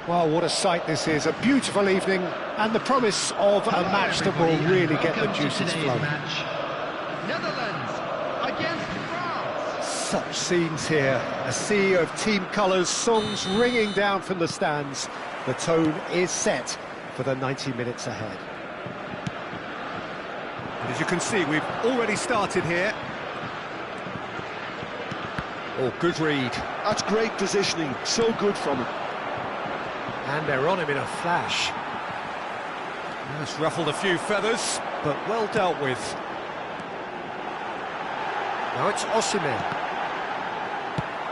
Well, what a sight this is, a beautiful evening, and the promise of a match that will really get the juices flowing. Netherlands against France. Such scenes here, a sea of team colours, songs ringing down from the stands. The tone is set for the 90 minutes ahead. And as you can see, we've already started here. Oh, good read. That's great positioning, so good from him. And they're on him in a flash. That's ruffled a few feathers, but well dealt with. Now it's Osimhen.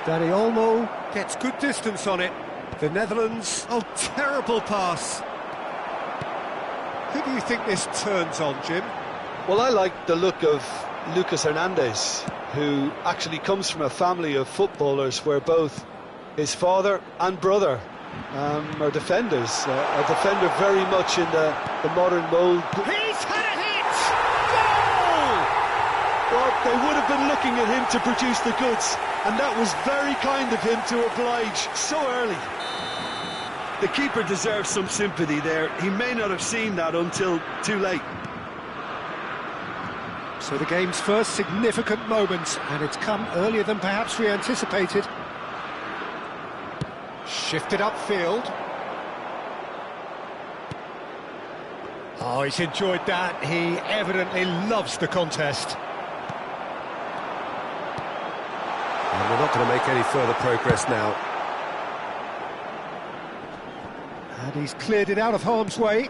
Dani Olmo gets good distance on it. The Netherlands, oh, terrible pass. Who do you think this turns on, Jim? Well, I like the look of Lucas Hernandez, who actually comes from a family of footballers where both his father and brother are defenders. A defender very much in the modern mould. He's had a hit! Goal! Well, they would have been looking at him to produce the goods, and that was very kind of him to oblige so early. The keeper deserves some sympathy there. He may not have seen that until too late. So the game's first significant moment, and it's come earlier than perhaps we anticipated. Shifted upfield. Oh, he's enjoyed that. He evidently loves the contest. And we're not going to make any further progress now. And he's cleared it out of harm's way.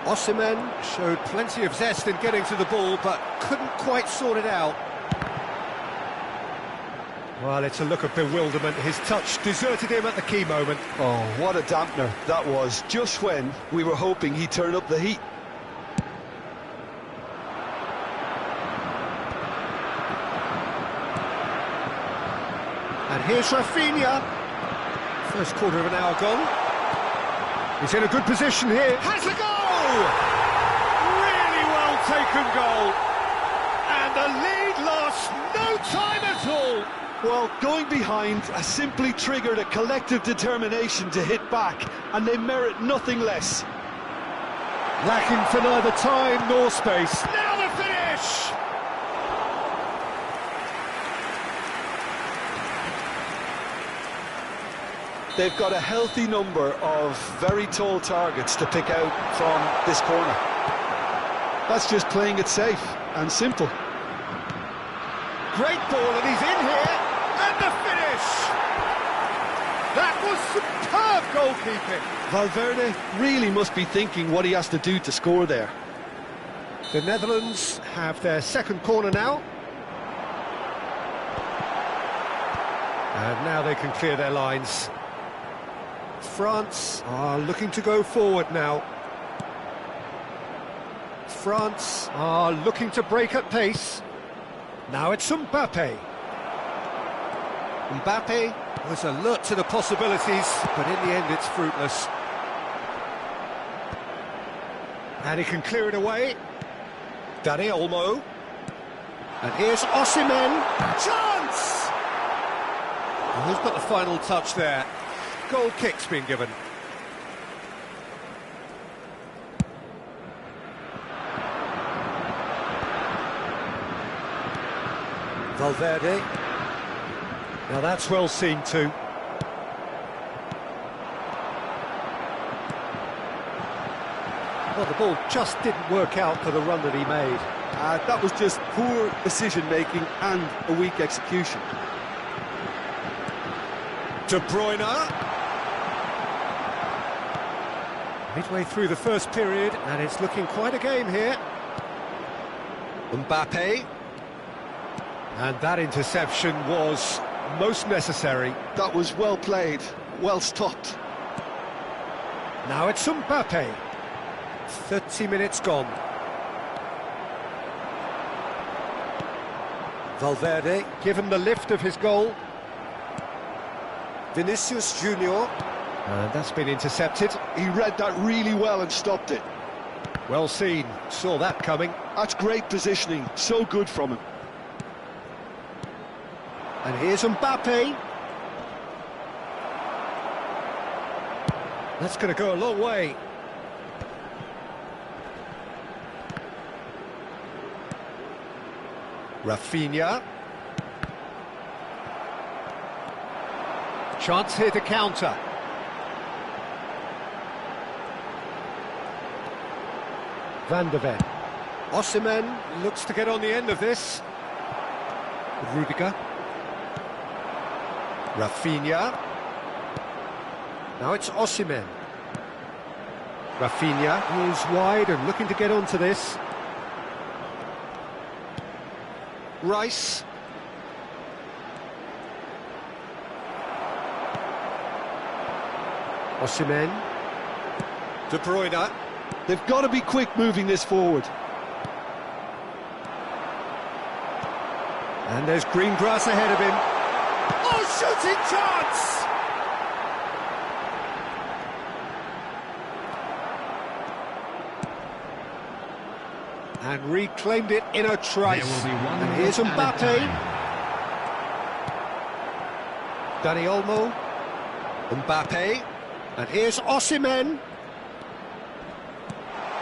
Osimhen showed plenty of zest in getting to the ball, but couldn't quite sort it out. Well, it's a look of bewilderment. His touch deserted him at the key moment. Oh, what a dampener that was, just when we were hoping he'd turn up the heat. And here's Rafinha. First quarter of an hour gone. He's in a good position here. Has a goal! Really well taken goal. And the lead lost no time at all. Well, going behind has simply triggered a collective determination to hit back, and they merit nothing less. Lacking for neither time nor space. Now the finish! They've got a healthy number of very tall targets to pick out from this corner. That's just playing it safe and simple. Great ball, and he's in here. And the finish! That was superb goalkeeping. Valverde really must be thinking what he has to do to score there. The Netherlands have their second corner now. And now they can clear their lines. France are looking to go forward now. France are looking to break at pace. Now it's Mbappe. Mbappe was alert to the possibilities, but in the end it's fruitless. And he can clear it away. Dani Olmo. And here's Osimhen. Chance! And who's got the final touch there? Goal kick's been given. Valverde. Now that's well seen too. Well, the ball just didn't work out for the run that he made. That was just poor decision-making and a weak execution. De Bruyne. Midway through the first period, and it's looking quite a game here. Mbappe. And that interception was most necessary. That was well played, well stopped. Now it's Mbappe. 30 minutes gone. Valverde given the lift of his goal. Vinicius Junior. And that's been intercepted. He read that really well and stopped it. Well seen, saw that coming. That's great positioning, so good from him. And here's Mbappe. That's going to go a long way. Rafinha. Chance here to counter. Van de Ven. Osimhen looks to get on the end of this. Rudiger. Rafinha. Now it's Osimhen. Rafinha is wide and looking to get onto this. Rice. Osimhen. De Bruyne. They've got to be quick moving this forward. And there's green grass ahead of him. Oh, shooting chance! And reclaimed it in a trice. And here's Mbappe. Dani Olmo. Mbappe. And here's Osimhen.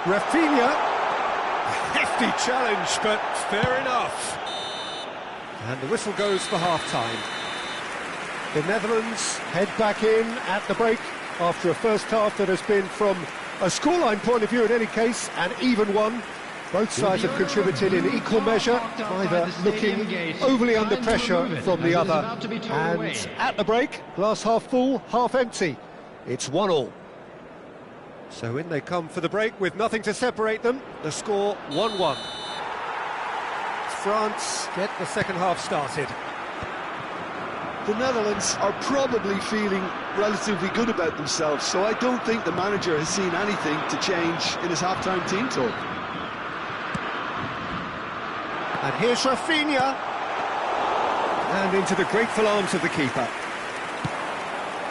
Rafinha. A hefty challenge, but fair enough. And the whistle goes for half-time. The Netherlands head back in at the break after a first half that has been, from a scoreline point of view in any case, an even one. Both sides have contributed in equal measure, either looking overly under pressure from the other. And at the break, glass half full, half empty. It's 1-1. So in they come for the break with nothing to separate them. The score 1-1. France get the second half started. The Netherlands are probably feeling relatively good about themselves, so I don't think the manager has seen anything to change in his half-time team talk. And here's Rafinha. And into the grateful arms of the keeper.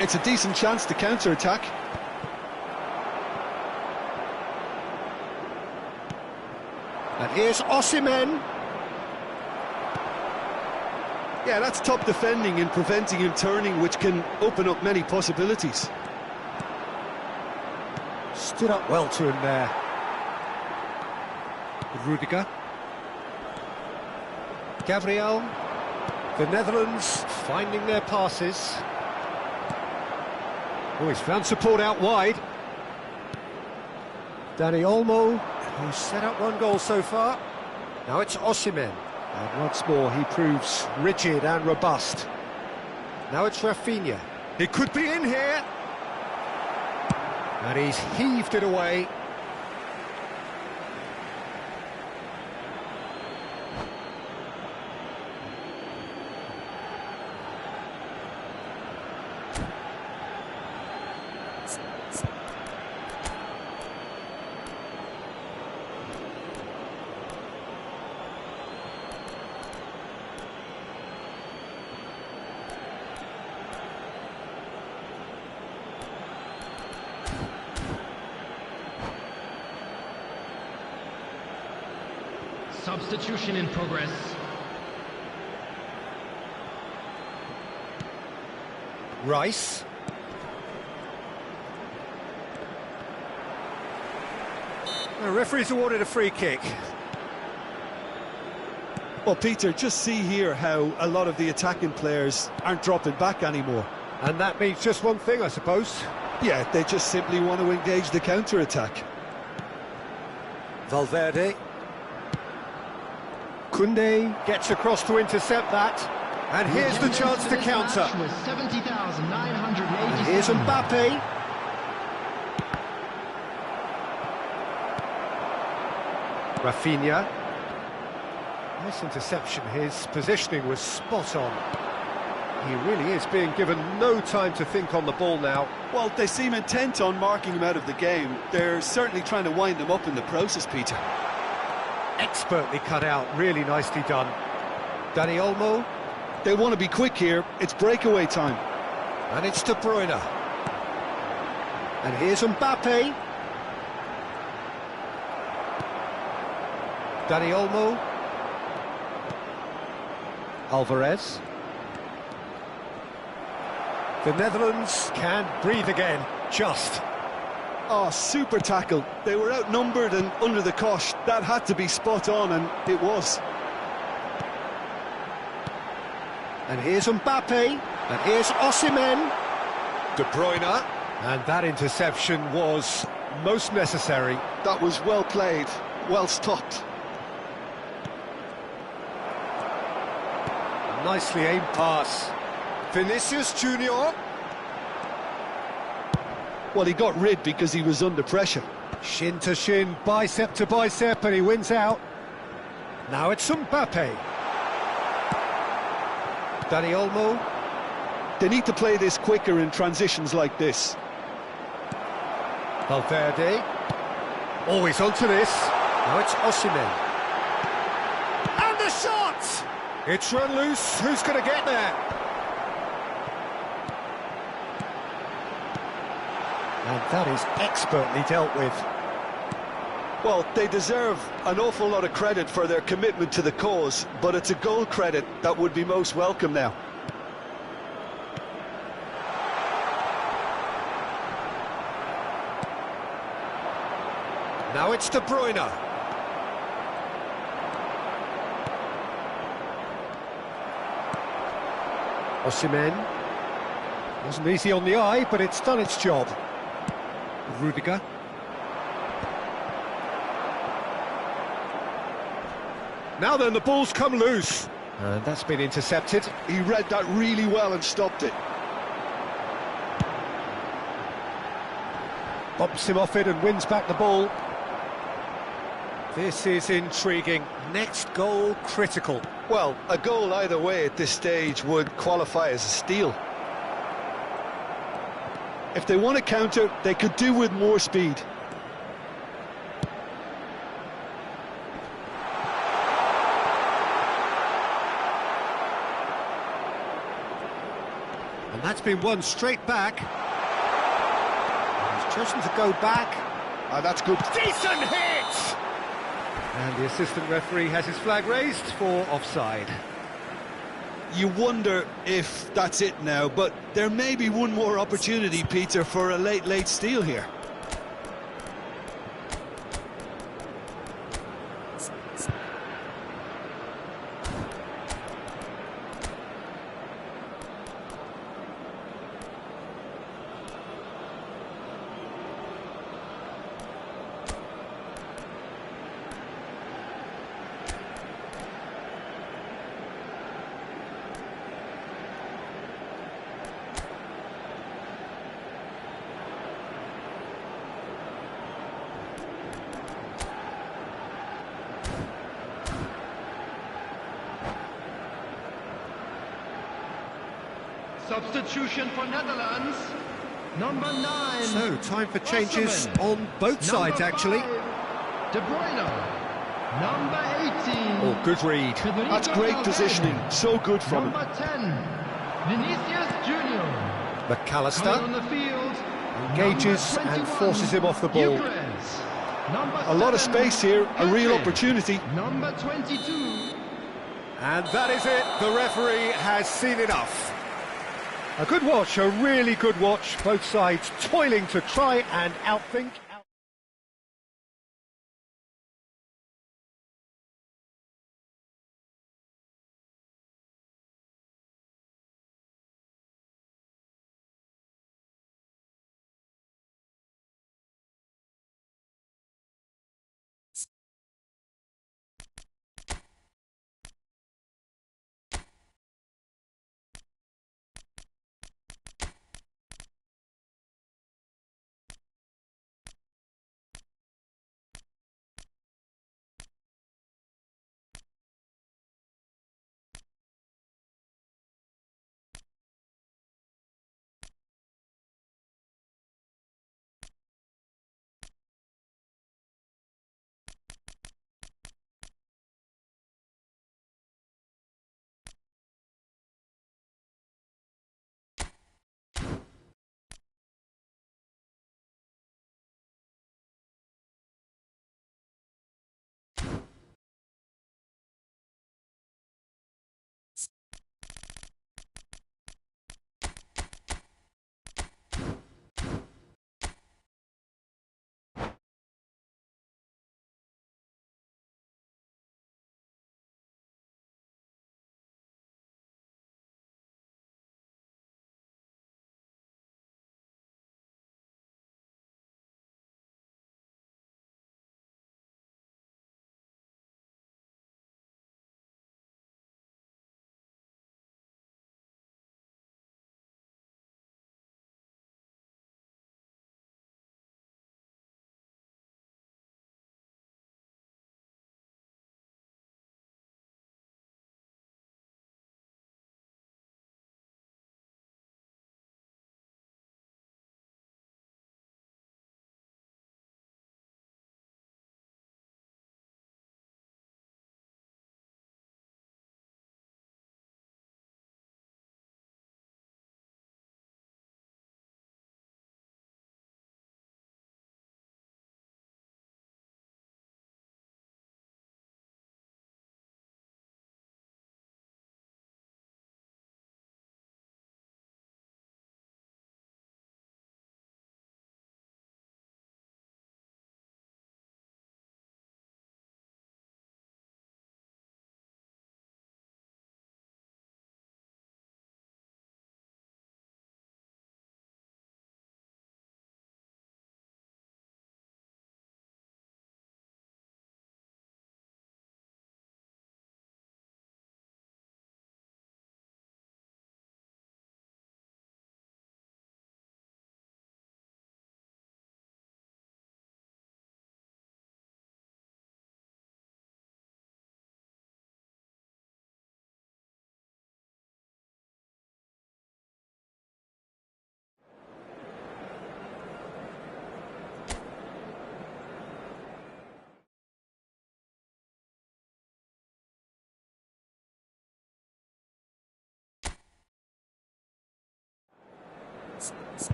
It's a decent chance to counter-attack. And here's Osimhen. Yeah, that's top defending and preventing him turning, which can open up many possibilities. Stood up well to him there. Rudiger. Gabriel. The Netherlands finding their passes. Oh, he's found support out wide. Dani Olmo, who's set up one goal so far. Now it's Osimhen. And once more he proves rigid and robust. Now it's Rafinha. He could be in here. And he's heaved it away. Substitution in progress. Rice. The referee's awarded a free kick. Well, Peter, just see here how a lot of the attacking players aren't dropping back anymore. And that means just one thing, I suppose. Yeah, they just simply want to engage the counter-attack. Valverde. Koundé gets across to intercept that. And here's the chance to counter. And here's Mbappe. Rafinha. Nice interception. His positioning was spot on. He really is being given no time to think on the ball now. Well, they seem intent on marking him out of the game. They're certainly trying to wind him up in the process, Peter. Expertly cut out, really nicely done. Dani Olmo. They want to be quick here, it's breakaway time. And it's De Bruyne. And here's Mbappe. Dani Olmo. Alvarez. The Netherlands can breathe again, just. Oh, super tackle. They were outnumbered and under the cosh. That had to be spot on, and it was. And here's Mbappe, and here's Osimhen. De Bruyne, and that interception was most necessary. That was well played, well stopped. Nicely aimed pass. Vinicius Junior. Well, he got rid because he was under pressure. Shin to shin, bicep to bicep, and he wins out. Now it's Mbappe. Dani Olmo. They need to play this quicker in transitions like this. Valverde. Always onto this. Now it's Osimhen. And the shot! It's run loose. Who's going to get there? And that is expertly dealt with. Well, they deserve an awful lot of credit for their commitment to the cause, but it's a goal credit that would be most welcome now. Now it's De Bruyne. Osimhen. Wasn't easy on the eye, but it's done its job. Rudiger. Now then, the ball's come loose. And that's been intercepted. He read that really well and stopped it. Bumps him off it and wins back the ball. This is intriguing. Next goal, critical. Well, a goal either way at this stage would qualify as a steal. If they want to counter, they could do with more speed. And that's been won straight back. He's chosen to go back. That's good. Decent hit! And the assistant referee has his flag raised for offside. You wonder if that's it now, but there may be one more opportunity, Peter, for a late steal here. Substitution for Netherlands. Number 9. So, time for changes on both sides, actually. De Bruyne. Number 18. Oh, good read. That's great positioning. So good from him. Number 10. Vinicius Junior. Coming McAllister on the field. engages Number and 21, forces him off the ball. Gyökeres. Number A lot of 7, space here, a real Natri. opportunity. Number 22. And that is it. The referee has seen enough. A good watch, a really good watch. Both sides toiling to try and outthink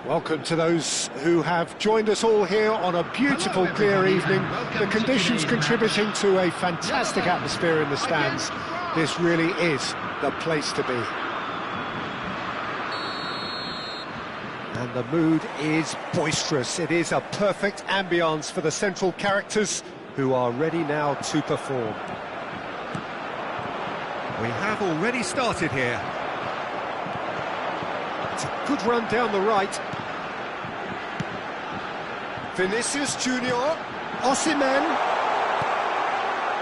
Welcome to those who have joined us all here on a beautiful, clear evening. The conditions contributing to a fantastic atmosphere in the stands. This really is the place to be. And the mood is boisterous. It is a perfect ambience for the central characters who are ready now to perform. We have already started here. It's a good run down the right. Vinicius Junior, Osimhen.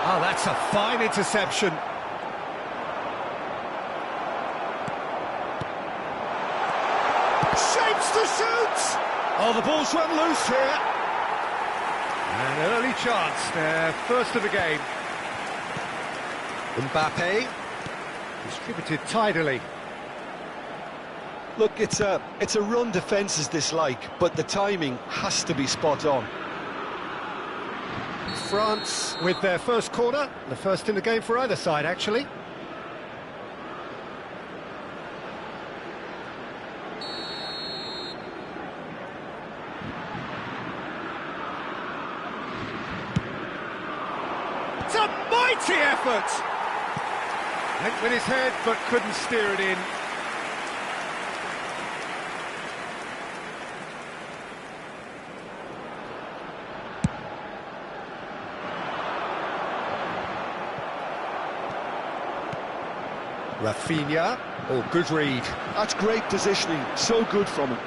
Oh, that's a fine interception. Shapes to shoot! Oh, the ball's run loose here. An early chance, their first of the game. Mbappe, distributed tidily. Look, it's a run defences dislike, but the timing has to be spot on. France with their first corner, the first in the game for either side, actually. It's a mighty effort! Went with his head, but couldn't steer it in. Rafinha, oh, good read. That's great positioning, so good from him.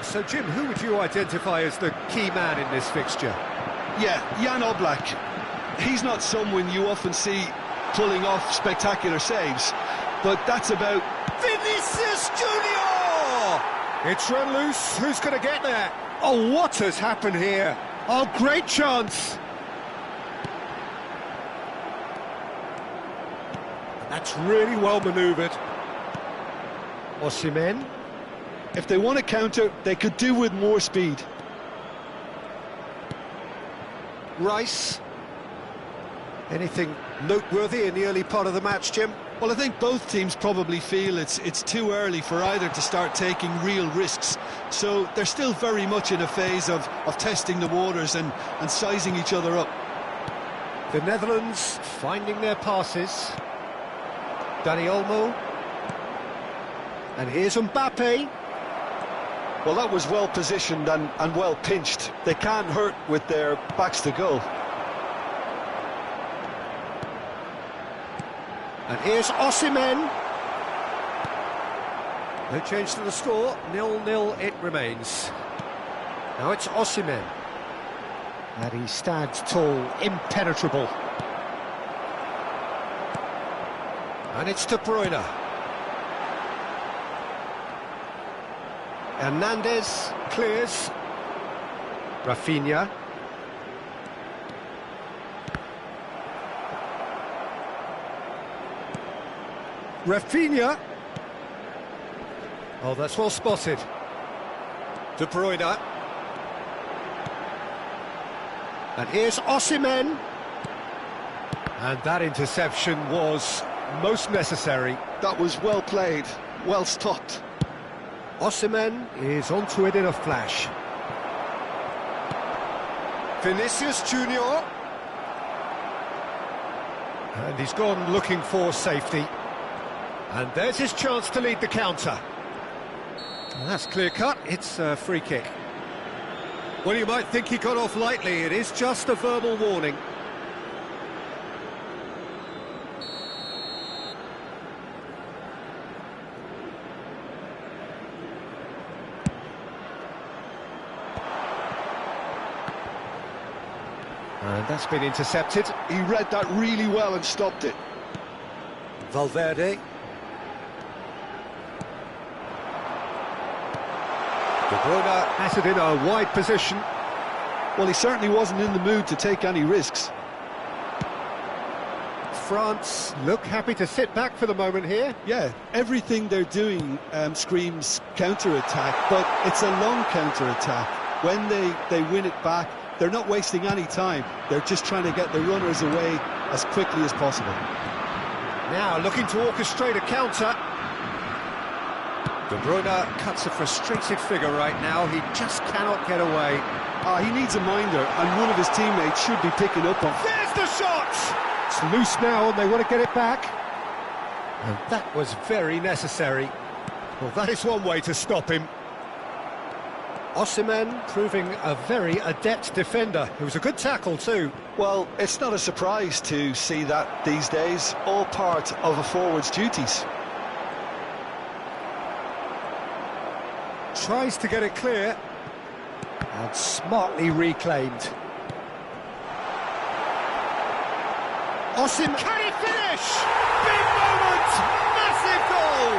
So, Jim, who would you identify as the key man in this fixture? Yeah, Jan Oblak. He's not someone you often see pulling off spectacular saves, but that's about... Vinicius Junior! It's run loose, who's going to get there? Oh, what has happened here? Oh, great chance! That's really well manoeuvred. Osimhen. If they want to counter, they could do with more speed. Rice. Anything noteworthy in the early part of the match, Jim? Well, I think both teams probably feel it's too early for either to start taking real risks. So they're still very much in a phase of testing the waters and sizing each other up. The Netherlands finding their passes. Dani Olmo. And here's Mbappe. Well, that was well positioned and well pinched. They can't hurt with their backs to goal. And here's Osimhen. No change to the score, 0-0 it remains. Now it's Osimhen. And he stands tall, impenetrable. And it's De Bruyne. Hernandez clears. Rafinha. Rafinha. Oh, that's well spotted. De Bruyne. And here's Osimhen. And that interception was most necessary. That was well played, well stopped. Osimhen is onto it in a flash. Vinicius Junior. And he's gone looking for safety. And there's his chance to lead the counter. And that's clear-cut, it's a free kick. Well, you might think he got off lightly, it is just a verbal warning. And that's been intercepted. He read that really well and stopped it. Valverde. De Bruyne has it in a wide position. Well, he certainly wasn't in the mood to take any risks. France look happy to sit back for the moment here. Yeah, everything they're doing screams counter-attack, but it's a long counter-attack. When they win it back, they're not wasting any time. They're just trying to get the runners away as quickly as possible. Now looking to orchestrate a counter. De Bruyne cuts a frustrated figure right now. He just cannot get away. He needs a minder, and one of his teammates should be picking up on. There's the shot! It's loose now, and they want to get it back. And that was very necessary. Well, that is one way to stop him. Osimhen proving a very adept defender. It was a good tackle too. Well, it's not a surprise to see that these days, all part of a forward's duties. Tries to get it clear. And smartly reclaimed. Osimhen, can he finish? Big moment! Massive goal!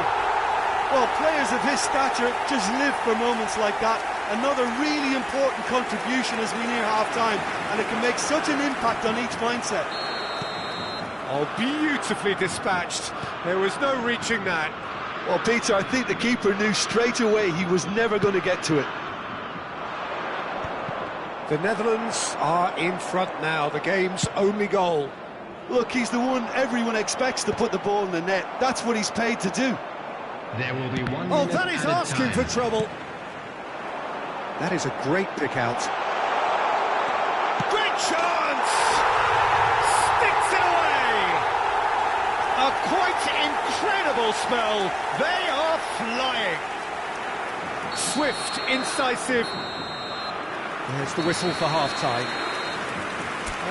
Well, players of his stature just live for moments like that. Another really important contribution as we near half-time, and it can make such an impact on each mindset. Oh, beautifully dispatched. There was no reaching that. Well, Peter, I think the keeper knew straight away he was never going to get to it. The Netherlands are in front now, the game's only goal. Look, he's the one everyone expects to put the ball in the net. That's what he's paid to do. There will be 1 Oh, minute that is added asking time. for trouble. That is a great pick out. Great chance! Sticks it away! A quite incredible spell. They are flying. Swift, incisive. There's the whistle for half-time.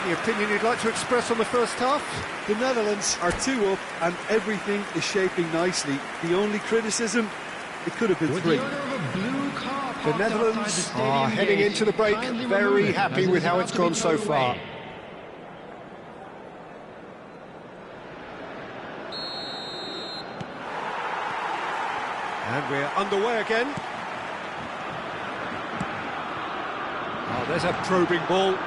Any opinion you'd like to express on the first half? The Netherlands are 2 up and everything is shaping nicely. The only criticism, it could have been With 3. the owner of a blue car The parked Netherlands outside the stadium are heading gate, into the break kindly very remove it, happy as with it's how about it's to be gone so towed far. away. And we're underway again. Oh, there's a probing ball.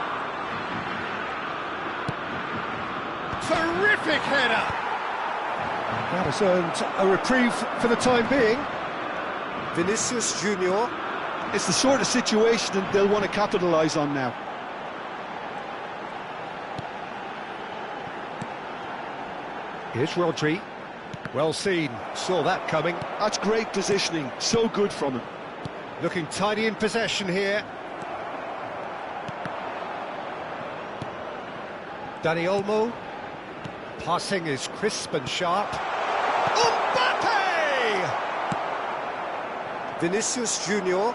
Terrific header! That has earned a reprieve for the time being. Vinicius Junior. It's the sort of situation that they'll want to capitalise on now. Here's Rodri. Well seen, saw that coming. That's great positioning, so good from him. Looking tidy in possession here. Dani Olmo. Passing is crisp and sharp. Mbappe! Vinicius Junior.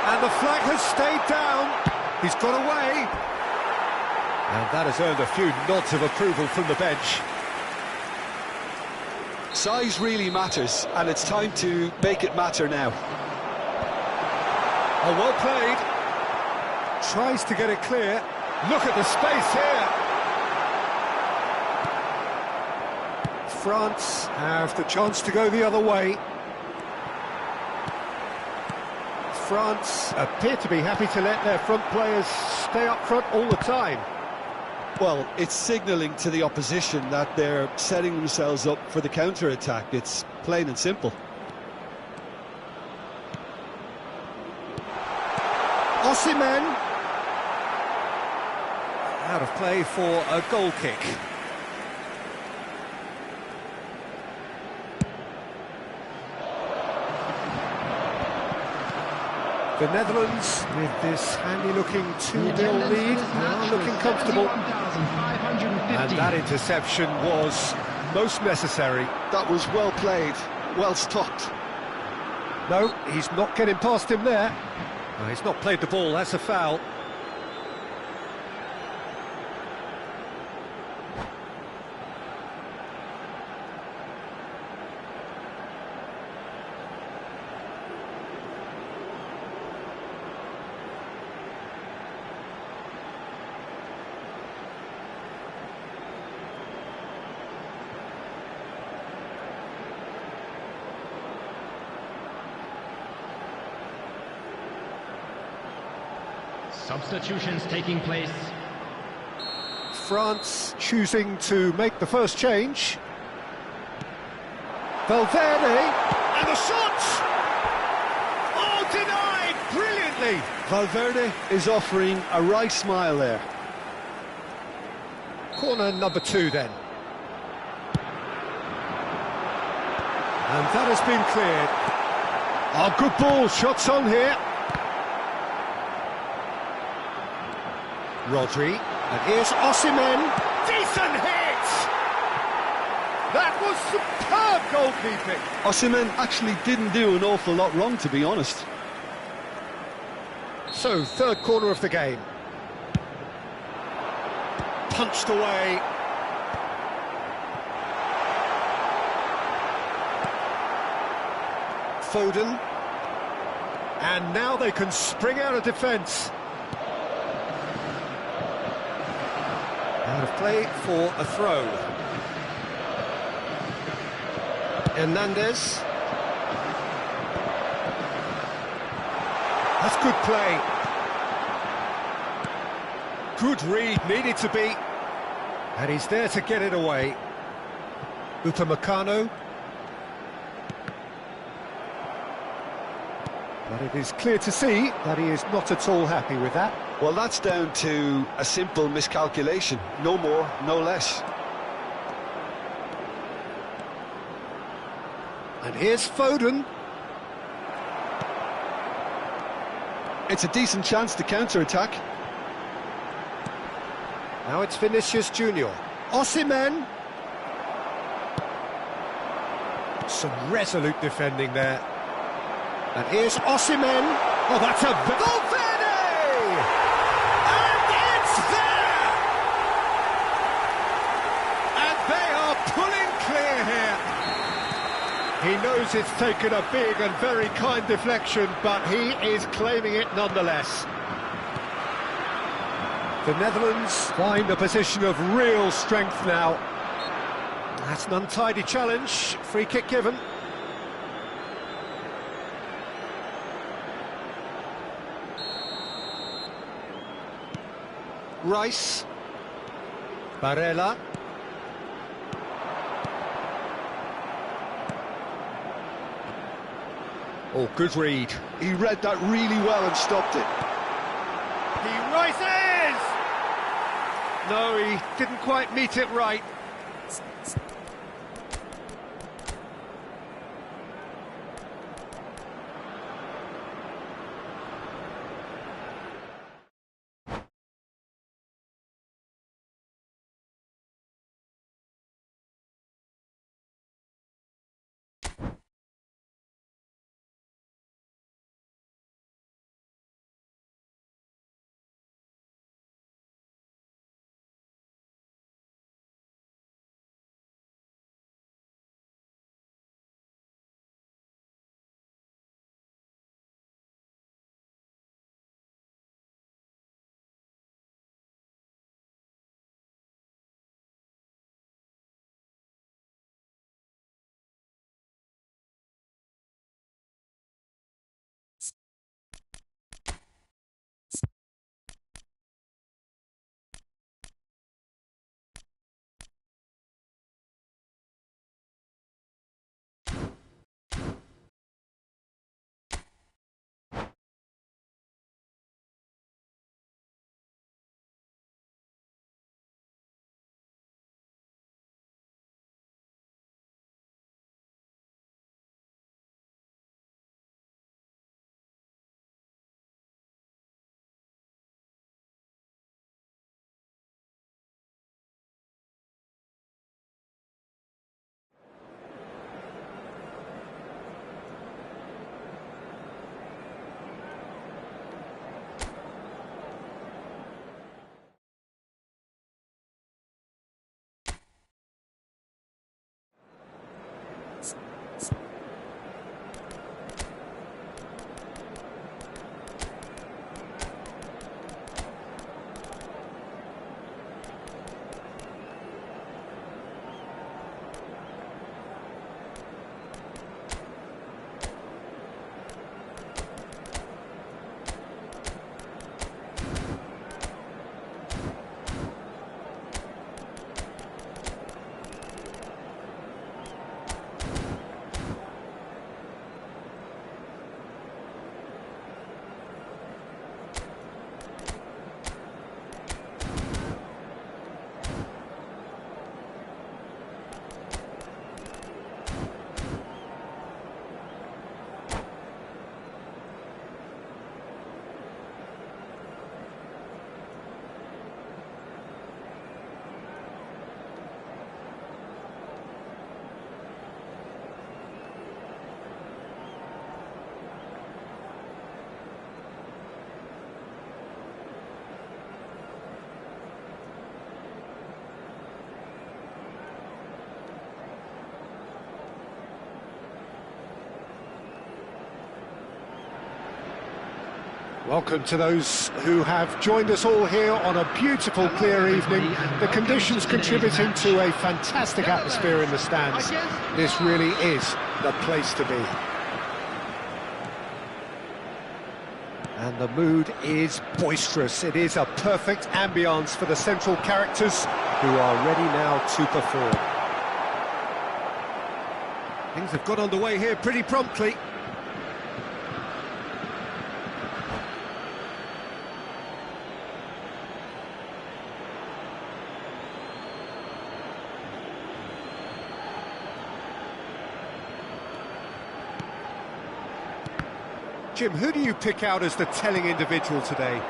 And the flag has stayed down. He's got away. And that has earned a few nods of approval from the bench. Size really matters, and it's time to make it matter now. Oh, well played. Tries to get it clear. Look at the space here. France have the chance to go the other way. France appear to be happy to let their front players stay up front all the time. Well, it's signalling to the opposition that they're setting themselves up for the counter-attack. It's plain and simple. Osimhen. Out of play for a goal kick. The Netherlands, with this handy-looking 2-0 lead, are looking comfortable. And that interception was most necessary. That was well played, well stopped. No, he's not getting past him there. No, he's not played the ball, that's a foul. Substitutions taking place. France choosing to make the first change. Valverde, and the shot! Oh, denied brilliantly! Valverde is offering a wry smile there. Corner number 2 then. And that has been cleared. Oh, good ball, shots on here. Rodri, and here's Osimhen. Decent hit! That was superb goalkeeping. Osimhen actually didn't do an awful lot wrong, to be honest. So, third corner of the game. Punched away. Foden. And now they can spring out of defence. Out of play for a throw. Hernandez. That's good play. Good read, needed to be. And he's there to get it away. Upamecano. But it is clear to see that he is not at all happy with that. Well, that's down to a simple miscalculation. No more, no less. And here's Foden. It's a decent chance to counter-attack. Now it's Vinicius Junior. Osimhen. Some resolute defending there. And here's Osimhen. Oh, that's a... Valverde! And it's there! And they are pulling clear here. He knows it's taken a big and very kind deflection, but he is claiming it nonetheless. The Netherlands find a position of real strength now. That's an untidy challenge. Free kick given. Rice. Barella. Oh, good read. He read that really well and stopped it. He rises! No, he didn't quite meet it right. Welcome to those who have joined us all here on a beautiful, clear evening. The conditions contributing to a fantastic atmosphere in the stands. This really is the place to be. And the mood is boisterous. It is a perfect ambience for the central characters who are ready now to perform. Things have got underway here pretty promptly. Jim, who do you pick out as the telling individual today?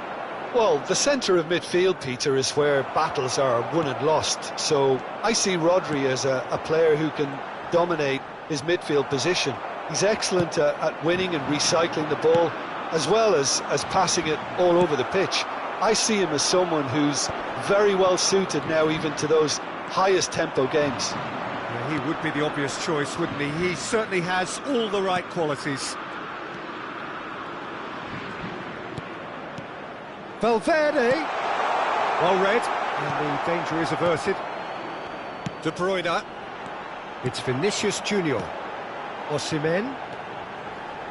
Well, the centre of midfield, Peter, is where battles are won and lost. So I see Rodri as a player who can dominate his midfield position. He's excellent at winning and recycling the ball, as well as passing it all over the pitch. I see him as someone who's very well suited now even to those highest tempo games. Yeah, he would be the obvious choice, wouldn't he? He certainly has all the right qualities. Valverde, well read, and the danger is averted. De Bruyne, it's Vinicius Junior. Osimhen,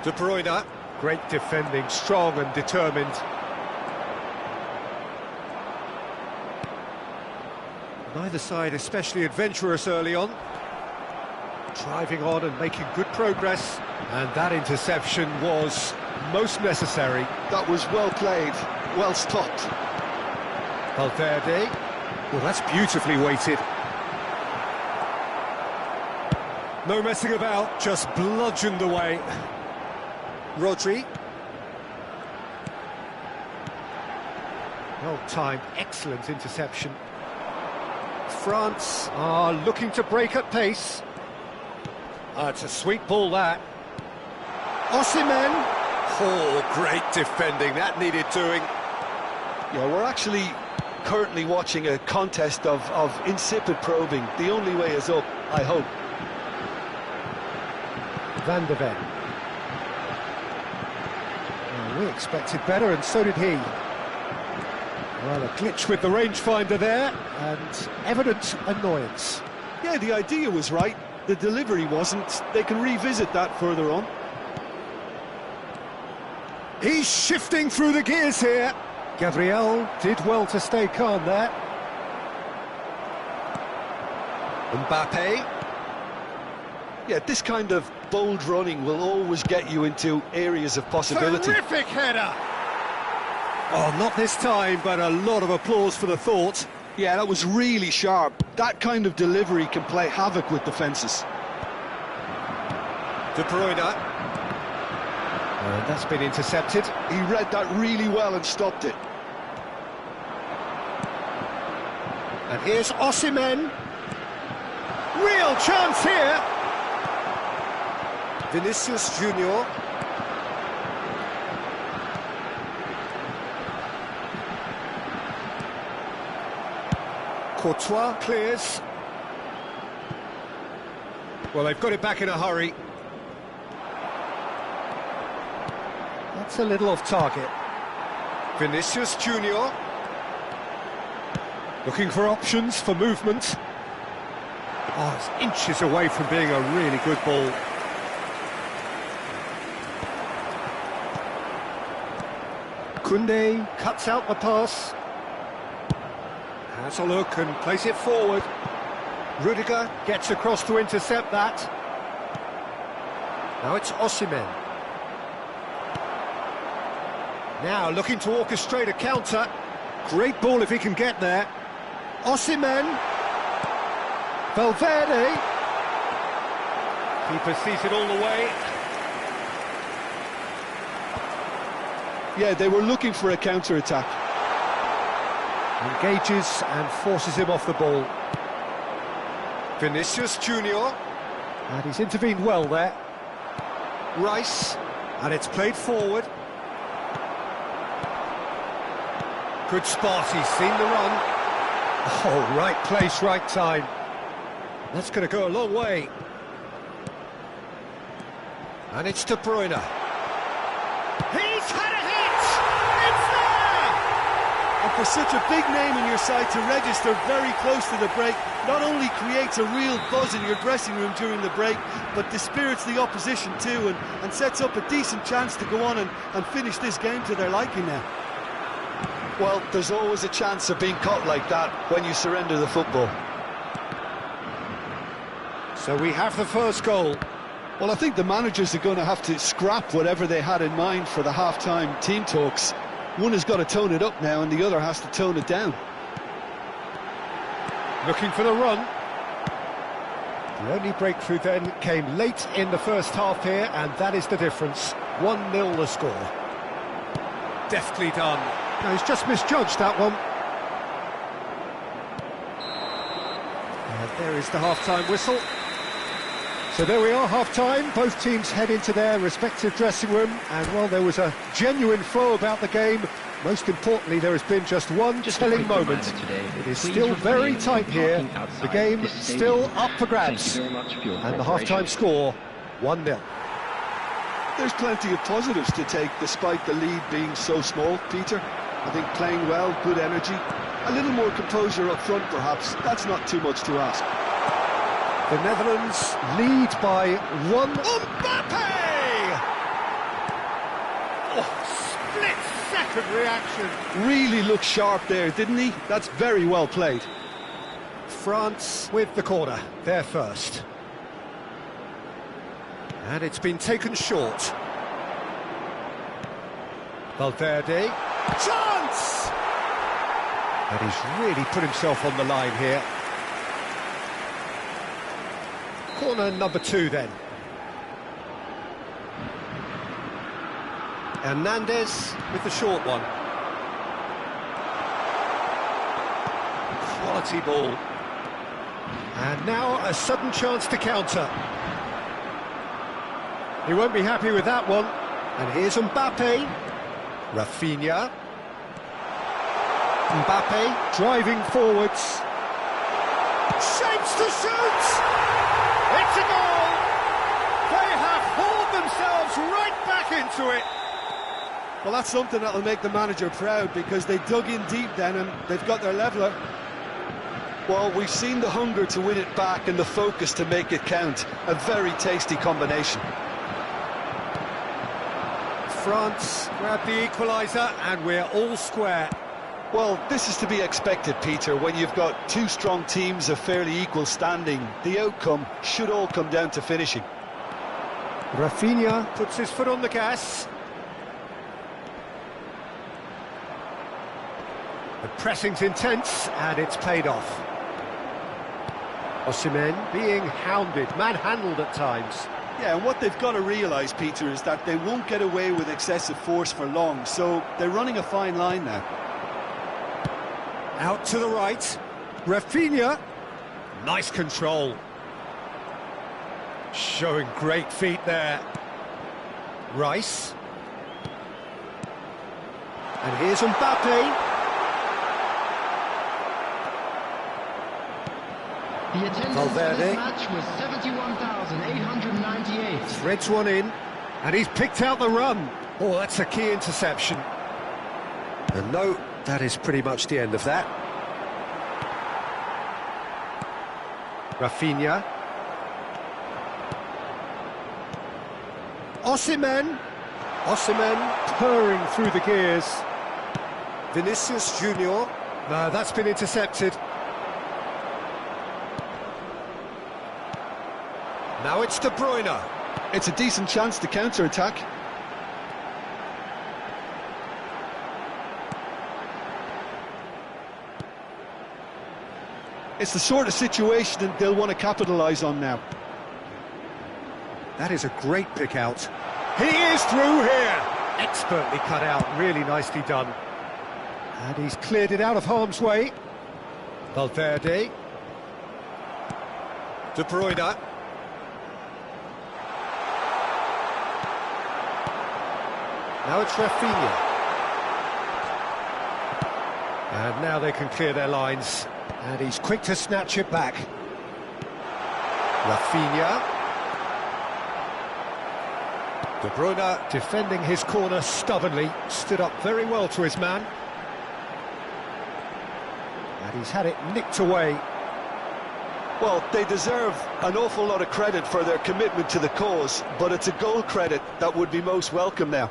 De Bruyne, great defending, strong and determined. Neither side especially adventurous early on. Driving on and making good progress, and that interception was most necessary. That was well played. Well stopped. Valverde. Well, that's beautifully weighted. No messing about, just bludgeoned away. Rodri. Well timed, excellent interception. France are looking to break at pace. It's a sweet ball, that. Osimhen. Oh, great defending, that needed doing. Yeah, we're actually currently watching a contest of insipid probing. The only way is up, I hope. Van de Ven. Well, we expected better, and so did he. Well, a glitch with the rangefinder there, and evident annoyance. Yeah, the idea was right, the delivery wasn't. They can revisit that further on. He's shifting through the gears here. Gabriel did well to stay calm there. Mbappe. Yeah, this kind of bold running will always get you into areas of possibility. Terrific header! Oh, not this time, but a lot of applause for the thought. Yeah, that was really sharp. That kind of delivery can play havoc with defences. De Bruyne. And that's been intercepted. He read that really well and stopped it. And here's Osimhen. Real chance here. Vinicius Junior. Courtois clears. Well, they've got it back in a hurry. That's a little off target. Vinicius Junior. Looking for options for movement. Oh, it's inches away from being a really good ball. Koundé cuts out the pass. Has a look and plays it forward. Rudiger gets across to intercept that. Now it's Osimhen. Now looking to orchestrate a counter. Great ball if he can get there. Osimhen. Valverde. Keeper sees it all the way. Yeah, they were looking for a counter-attack. Engages and forces him off the ball. Vinicius Junior. And he's intervened well there. Rice. And it's played forward. Good spot, he's seen the run. Oh, right place, right time. That's going to go a long way. And it's De Bruyne. He's had a hit! And for such a big name in your side to register very close to the break, not only creates a real buzz in your dressing room during the break, but dispirits the opposition too, and sets up a decent chance to go on and finish this game to their liking now. Well, there's always a chance of being caught like that when you surrender the football. So we have the first goal. Well, I think the managers are going to have to scrap whatever they had in mind for the half-time team talks. One has got to tone it up now and the other has to tone it down. Looking for the run. The only breakthrough then came late in the first half here, and that is the difference. 1-0 the score. Deftly done. No, he's just misjudged that one. And there is the half-time whistle. So there we are, half-time. Both teams head into their respective dressing room, and while there was a genuine flow about the game, most importantly there has been just one telling moment. It is still very tight here. The game still up for grabs. And the half-time score, 1-0. There's plenty of positives to take despite the lead being so small, Peter. I think playing well, good energy, a little more composure up front perhaps. That's not too much to ask. The Netherlands lead by 1. Mbappe! Oh, split-second reaction. Really looked sharp there, didn't he? That's very well played. France with the corner, they're first. And it's been taken short. Valverde. Chance! And he's really put himself on the line here. Corner number 2 then. Hernandez with the short one. Quality ball. And now a sudden chance to counter. He won't be happy with that one. And here's Mbappe. Rafinha. Mbappe driving forwards. Shapes to shoot! It's a goal! They have hauled themselves right back into it. Well, that's something that'll make the manager proud, because they dug in deep then and they've got their leveller. Well, we've seen the hunger to win it back and the focus to make it count. A very tasty combination. France grab the equaliser and we're all square. Well, this is to be expected, Peter, when you've got two strong teams of fairly equal standing. The outcome should all come down to finishing. Rafinha puts his foot on the gas. The pressing's intense and it's paid off. Osimhen being hounded, manhandled at times. Yeah, and what they've got to realise, Peter, is that they won't get away with excessive force for long, so they're running a fine line now. Out to the right, Rafinha, nice control. Showing great feet there. Rice. And here's Mbappe. The attendance for this match was 71,898. Threads one in, and he's picked out the run. Oh, that's a key interception. And no, that is pretty much the end of that. Rafinha. Osimhen. Osimhen purring through the gears. Vinicius Junior. No, that's been intercepted. Now it's De Bruyne. It's a decent chance to counter-attack. It's the sort of situation that they'll want to capitalise on now. That is a great pick out. He is through here. Expertly cut out, really nicely done. And he's cleared it out of harm's way. Valverde. De Bruyne. Now it's Rafinha. And now they can clear their lines. And he's quick to snatch it back. Rafinha. De Bruyne defending his corner stubbornly. Stood up very well to his man. He's had it nicked away. Well, they deserve an awful lot of credit for their commitment to the cause, but it's a goal credit that would be most welcome now.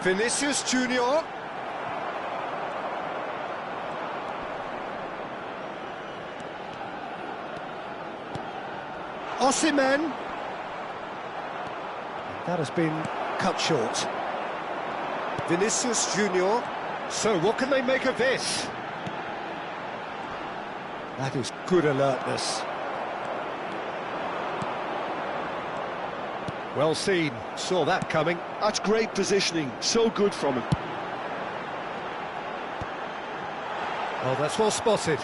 Vinicius Junior. Osimhen. That has been cut short. Vinicius Junior. So what can they make of this? That is good alertness. Well seen, saw that coming. That's great positioning, so good from him. Oh, that's well spotted.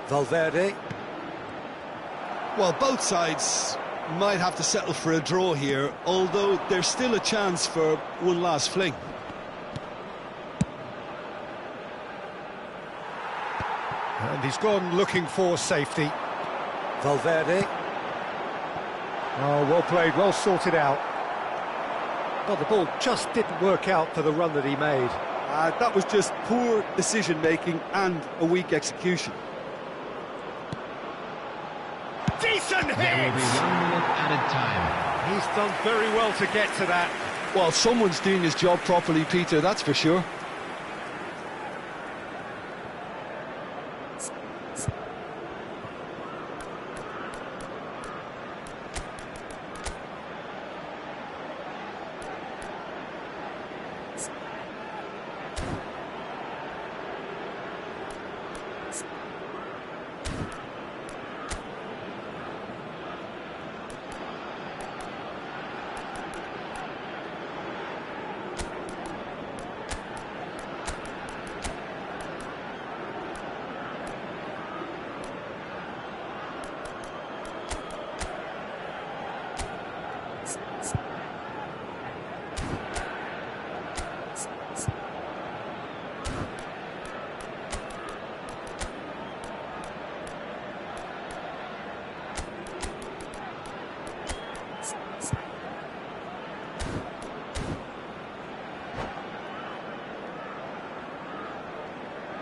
Valverde. Well, both sides might have to settle for a draw here, although there's still a chance for one last fling. And he's gone looking for safety. Valverde. Oh, well played, well sorted out. But the ball just didn't work out for the run that he made. That was just poor decision-making and a weak execution. Decent hit! There will be 1 minute added time. He's done very well to get to that. Well, someone's doing his job properly, Peter, that's for sure.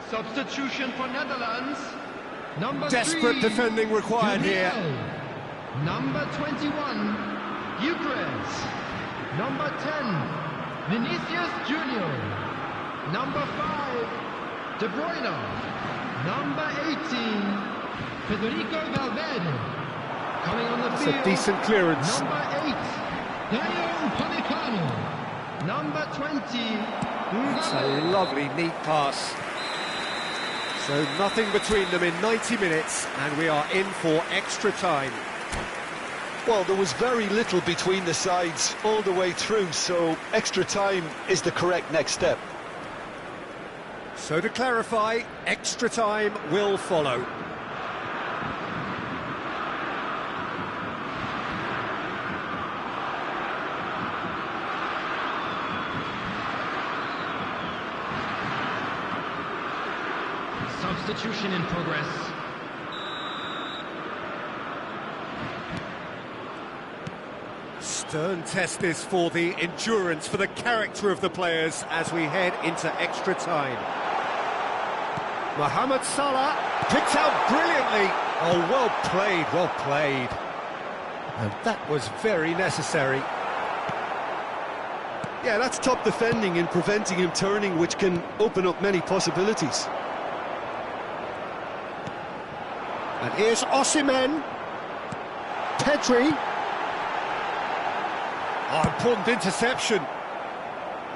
Substitution for Netherlands. Number Desperate 3, defending required here. Gabriel. Number 21, Eucharist. Number 10, Vinicius Junior. Number 5, De Bruyne. Number 18, Federico Valverde. Coming on the It's field. a decent clearance. Number 8, Daniel Upamecano. Number 20, It's a lovely, neat pass. So nothing between them in 90 minutes, and we are in for extra time. Well, there was very little between the sides all the way through, so extra time is the correct next step. So to clarify, extra time will follow. substitution in progress. Stern test this for the endurance, for the character of the players as we head into extra time. Mohamed Salah picked out brilliantly. Oh, well played, well played. And that was very necessary. Yeah, that's top defending in preventing him turning, which can open up many possibilities. And here's Osimhen. Pedri. Oh, important interception.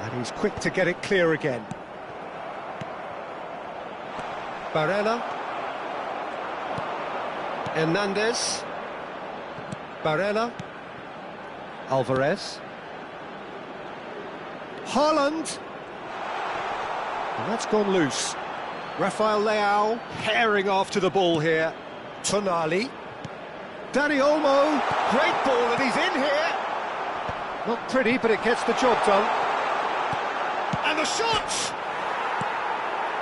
And he's quick to get it clear again. Barella. Hernandez. Barella. Alvarez. Haaland. And that's gone loose. Rafael Leao herring after the ball here. Tonali. Dani Olmo. Great ball, and he's in here. Not pretty, but it gets the job done. And the shot!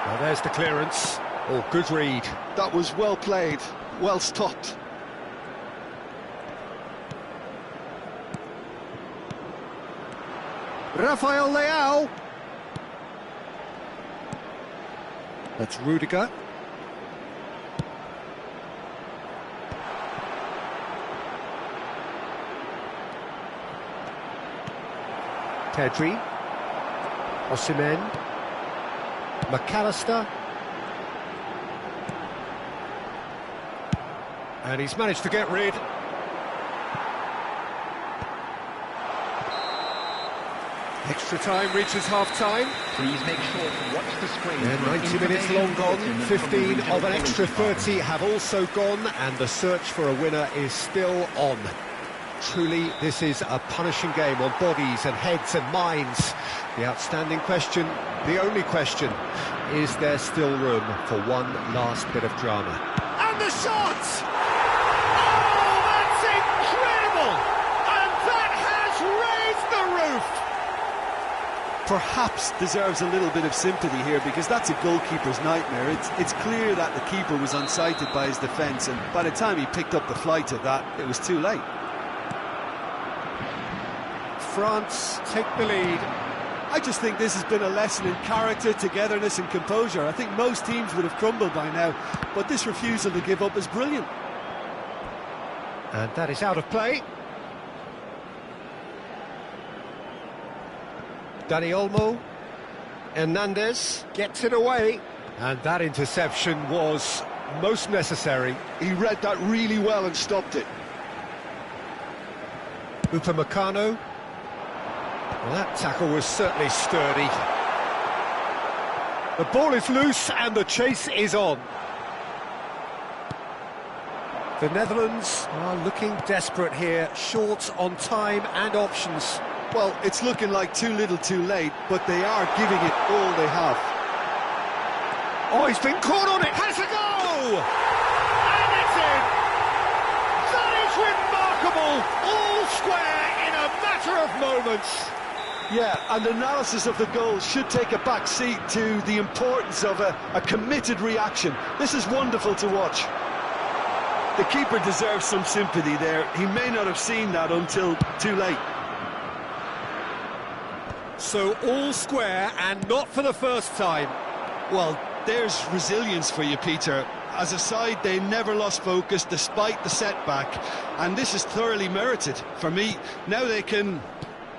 Well, there's the clearance. Oh, good read. That was well played, well stopped. Rafael Leao. That's Rudiger. Natri, Osimhen, McAllister, and he's managed to get rid. Extra time reaches half-time. Please make sure to watch the screen. And 90 minutes long gone, 15 of an extra 30 have also gone, and the search for a winner is still on. Truly, this is a punishing game on bodies and heads and minds. The outstanding question, the only question, is there still room for one last bit of drama? And the shot! Oh, that's incredible! And that has raised the roof! Perhaps deserves a little bit of sympathy here, because that's a goalkeeper's nightmare. It's clear that the keeper was unsighted by his defence, and by the time he picked up the flight of that, it was too late. France take the lead. I just think this has been a lesson in character, togetherness and composure. I think most teams would have crumbled by now, but this refusal to give up is brilliant. And that is out of play. Dani Olmo, Hernandez gets it away, and that interception was most necessary. He read that really well and stopped it. Upamecano. Well, that tackle was certainly sturdy. The ball is loose and the chase is on. The Netherlands are looking desperate here, short on time and options. Well, it's looking like too little too late, but they are giving it all they have. Oh, he's been caught on it! Has a go! And it's in! That is remarkable! All square in a matter of moments. Yeah, and analysis of the goal should take a back seat to the importance of a committed reaction. This is wonderful to watch. The keeper deserves some sympathy there. He may not have seen that until too late. So all square, and not for the first time. Well, there's resilience for you, Peter. As a side, they never lost focus despite the setback, and this is thoroughly merited. For me, now they can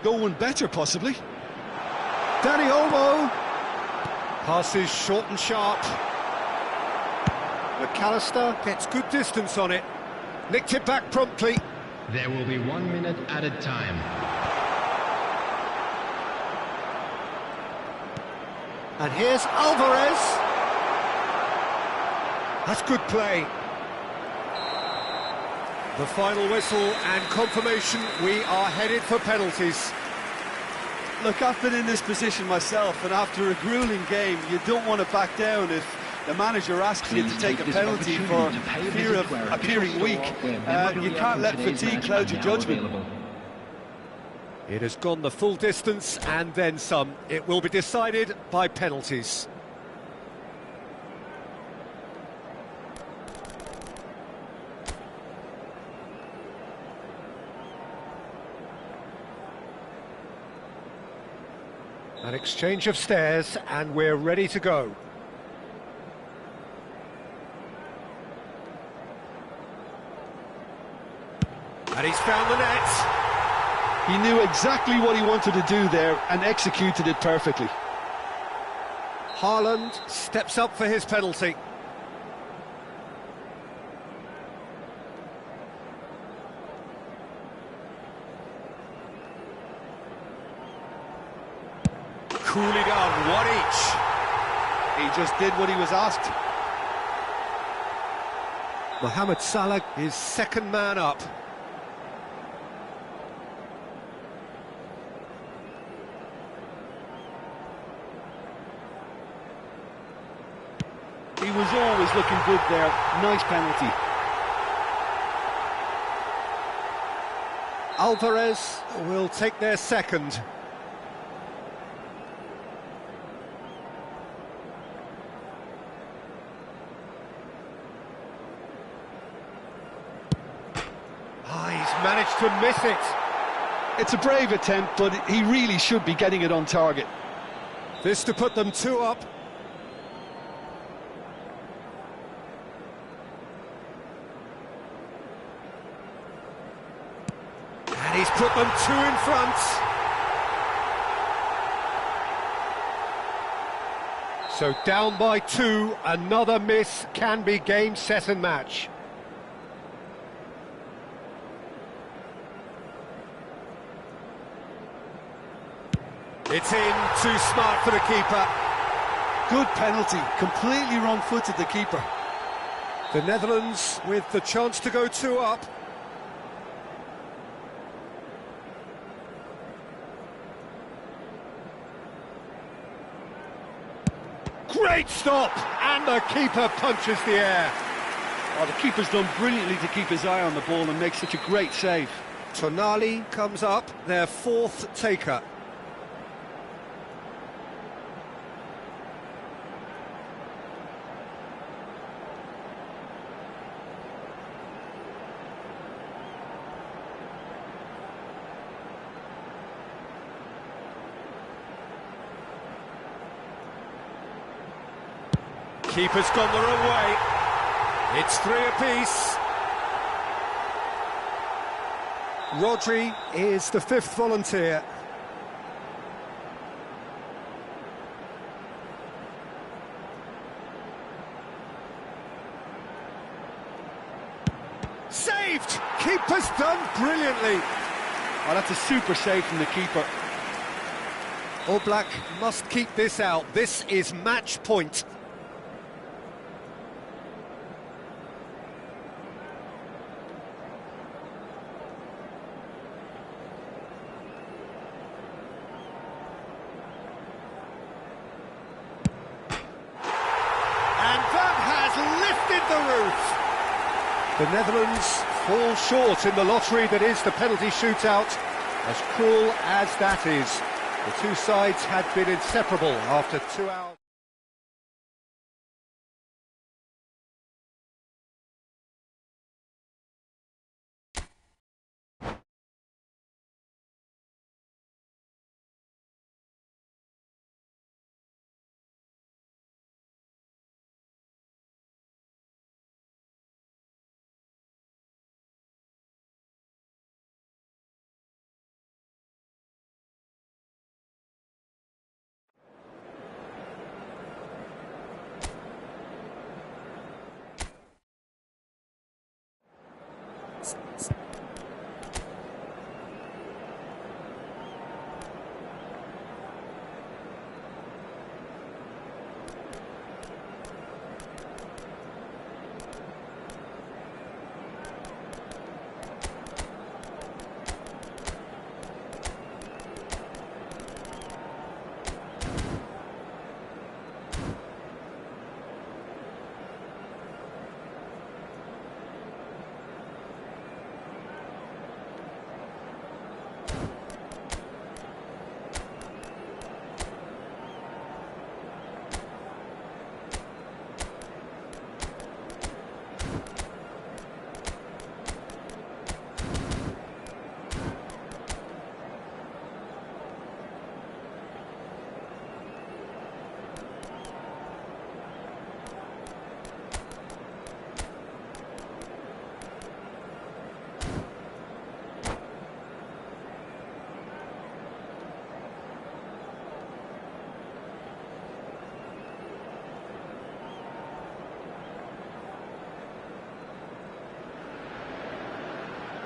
go one better, possibly. Dani Olmo. Passes short and sharp. McAllister gets good distance on it. Nicked it back promptly. There will be 1 minute added time. And here's Alvarez. That's good play. The final whistle and confirmation, we are headed for penalties. Look, I've been in this position myself, and after a grueling game, you don't want to back down if the manager asks you to take a penalty for fear of appearing weak. You can't let fatigue cloud your judgment. It has gone the full distance and then some. It will be decided by penalties. An exchange of stares and we're ready to go. And he's found the net. He knew exactly what he wanted to do there and executed it perfectly. Haaland steps up for his penalty. Coolly done, one each. He just did what he was asked. Mohamed Salah is second man up. He was always looking good there. Nice penalty. Alvarez will take their second. managed to miss it. It's a brave attempt, but he really should be getting it on target. This to put them 2 up. And he's put them 2 in front. So down by 2, another miss can be game, set and match. It's in, too smart for the keeper. Good penalty, completely wrong-footed, the keeper. The Netherlands with the chance to go 2 up. Great stop! And the keeper punches the air. Oh, the keeper's done brilliantly to keep his eye on the ball and make such a great save. Tonali comes up, their 4th taker. Keeper's gone the wrong way. It's 3 apiece. Rodri is the 5th volunteer. Saved! Keeper's done brilliantly. Oh, that's a super save from the keeper. All Black must keep this out. This is match point. The Netherlands fall short in the lottery that is the penalty shootout. As cruel as that is, the 2 sides had been inseparable after 2 hours.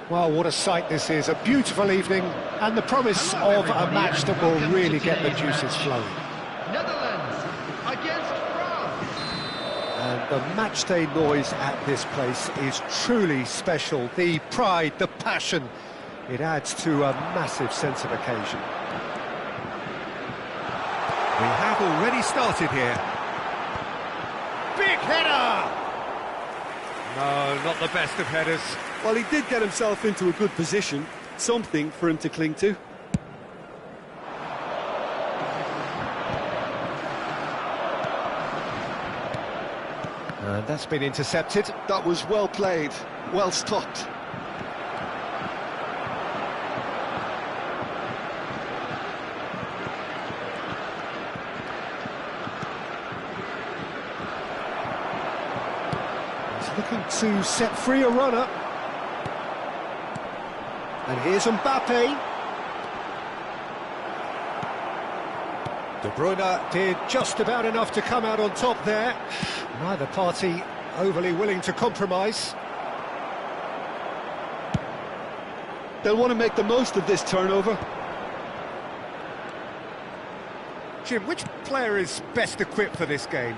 Well, what a sight this is, a beautiful evening, and the promise of a match that will really get the juices flowing. Netherlands against France. And the matchday noise at this place is truly special. The pride, the passion, it adds to a massive sense of occasion. We have already started here. Big header! No, not the best of headers. Well, he did get himself into a good position, something for him to cling to. And that's been intercepted. That was well played, well stopped. to set free a runner. And here's Mbappe. De Bruyne did just about enough to come out on top there. Neither party overly willing to compromise. They'll want to make the most of this turnover. Jim, which player is best equipped for this game?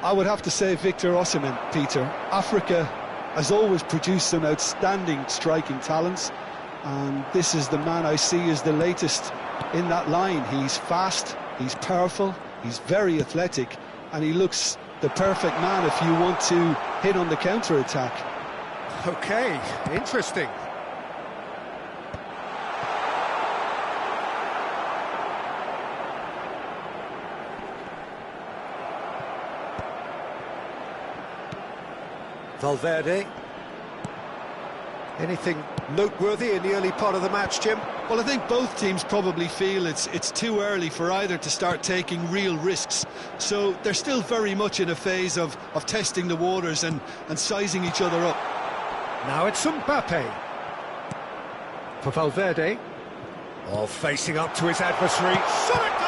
I would have to say Victor Osimhen, Peter. Africa has always produced some outstanding striking talents, and this is the man I see as the latest in that line. He's fast, he's powerful, he's very athletic, and he looks the perfect man if you want to hit on the counter-attack. Okay, interesting. Valverde. Anything noteworthy in the early part of the match, Jim? Well, I think both teams probably feel it's too early for either to start taking real risks. So they're still very much in a phase of testing the waters and sizing each other up. Now it's Mbappe. For Valverde. Oh, facing up to his adversary. Shot at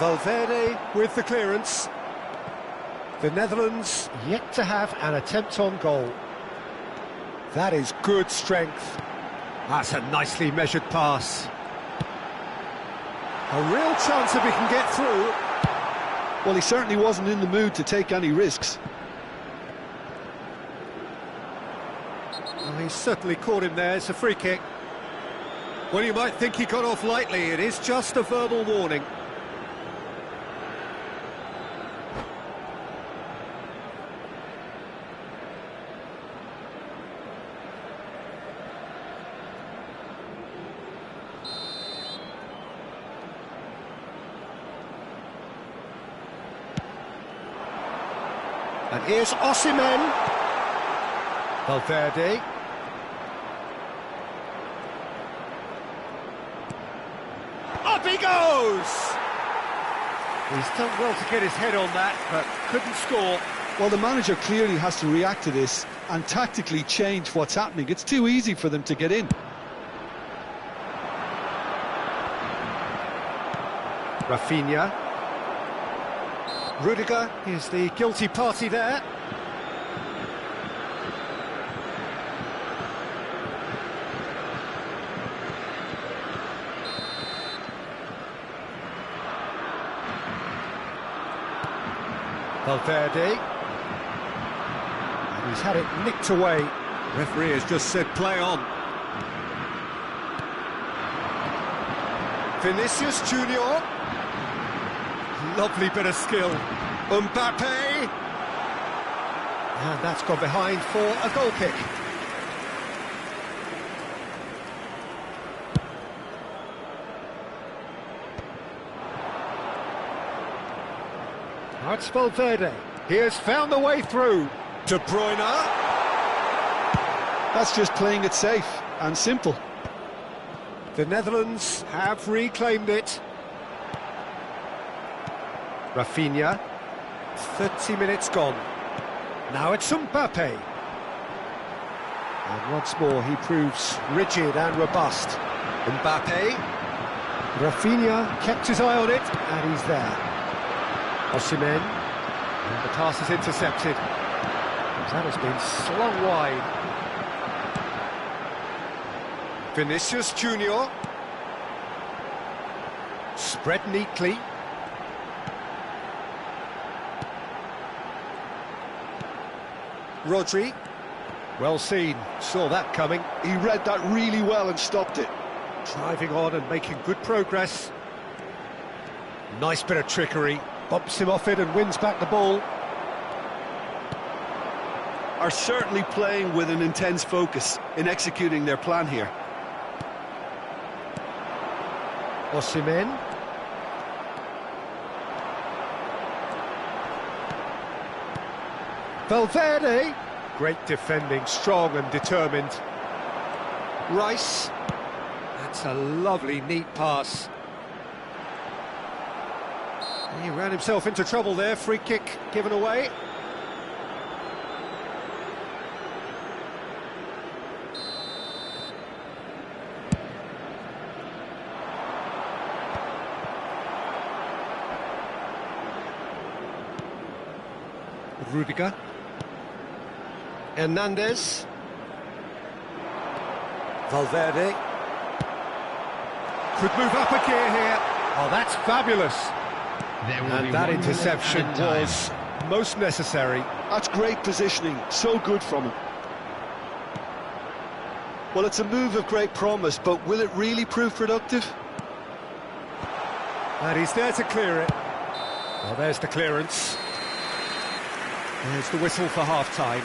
goal! Valverde with the clearance. The Netherlands yet to have an attempt on goal. That is good strength. That's a nicely measured pass. A real chance if he can get through. Well, he certainly wasn't in the mood to take any risks. Well, he's certainly caught him there. It's a free kick. Well, you might think he got off lightly. It is just a verbal warning. And here's Osimhen. Valverde. Up he goes! He's done well to get his head on that, but couldn't score. Well, the manager clearly has to react to this and tactically change what's happening. It's too easy for them to get in. Rafinha. Rudiger is the guilty party there. Valverde. And he's had it nicked away. Referee has just said play on. Vinicius Junior. Lovely bit of skill. Mbappe. And that's gone behind for a goal kick. Now it's Valverde. He has found the way through. De Bruyne. That's just playing it safe and simple. The Netherlands have reclaimed it. Rafinha. 30 minutes gone. Now it's Mbappe. And once more he proves rigid and robust. Mbappe. Rafinha kept his eye on it, and he's there. Osimhen. And the pass is intercepted. That has been slung wide. Vinicius Junior. Spread neatly. Rodri. Well seen, saw that coming. He read that really well and stopped it. Driving on and making good progress. Nice bit of trickery. Bumps him off it and wins back the ball. Are certainly playing with an intense focus in executing their plan here. Osimhen. Valverde. Great defending, strong and determined. Rice. That's a lovely, neat pass. He ran himself into trouble there, free kick given away. Rudiger. Hernandez. Valverde. Could move up a gear here. Oh, that's fabulous. There will be And that 1 minute interception added time. was most necessary. That's great positioning, so good from him. Well, it's a move of great promise, but will it really prove productive? And he's there to clear it. Well, there's the clearance. There's the whistle for half-time.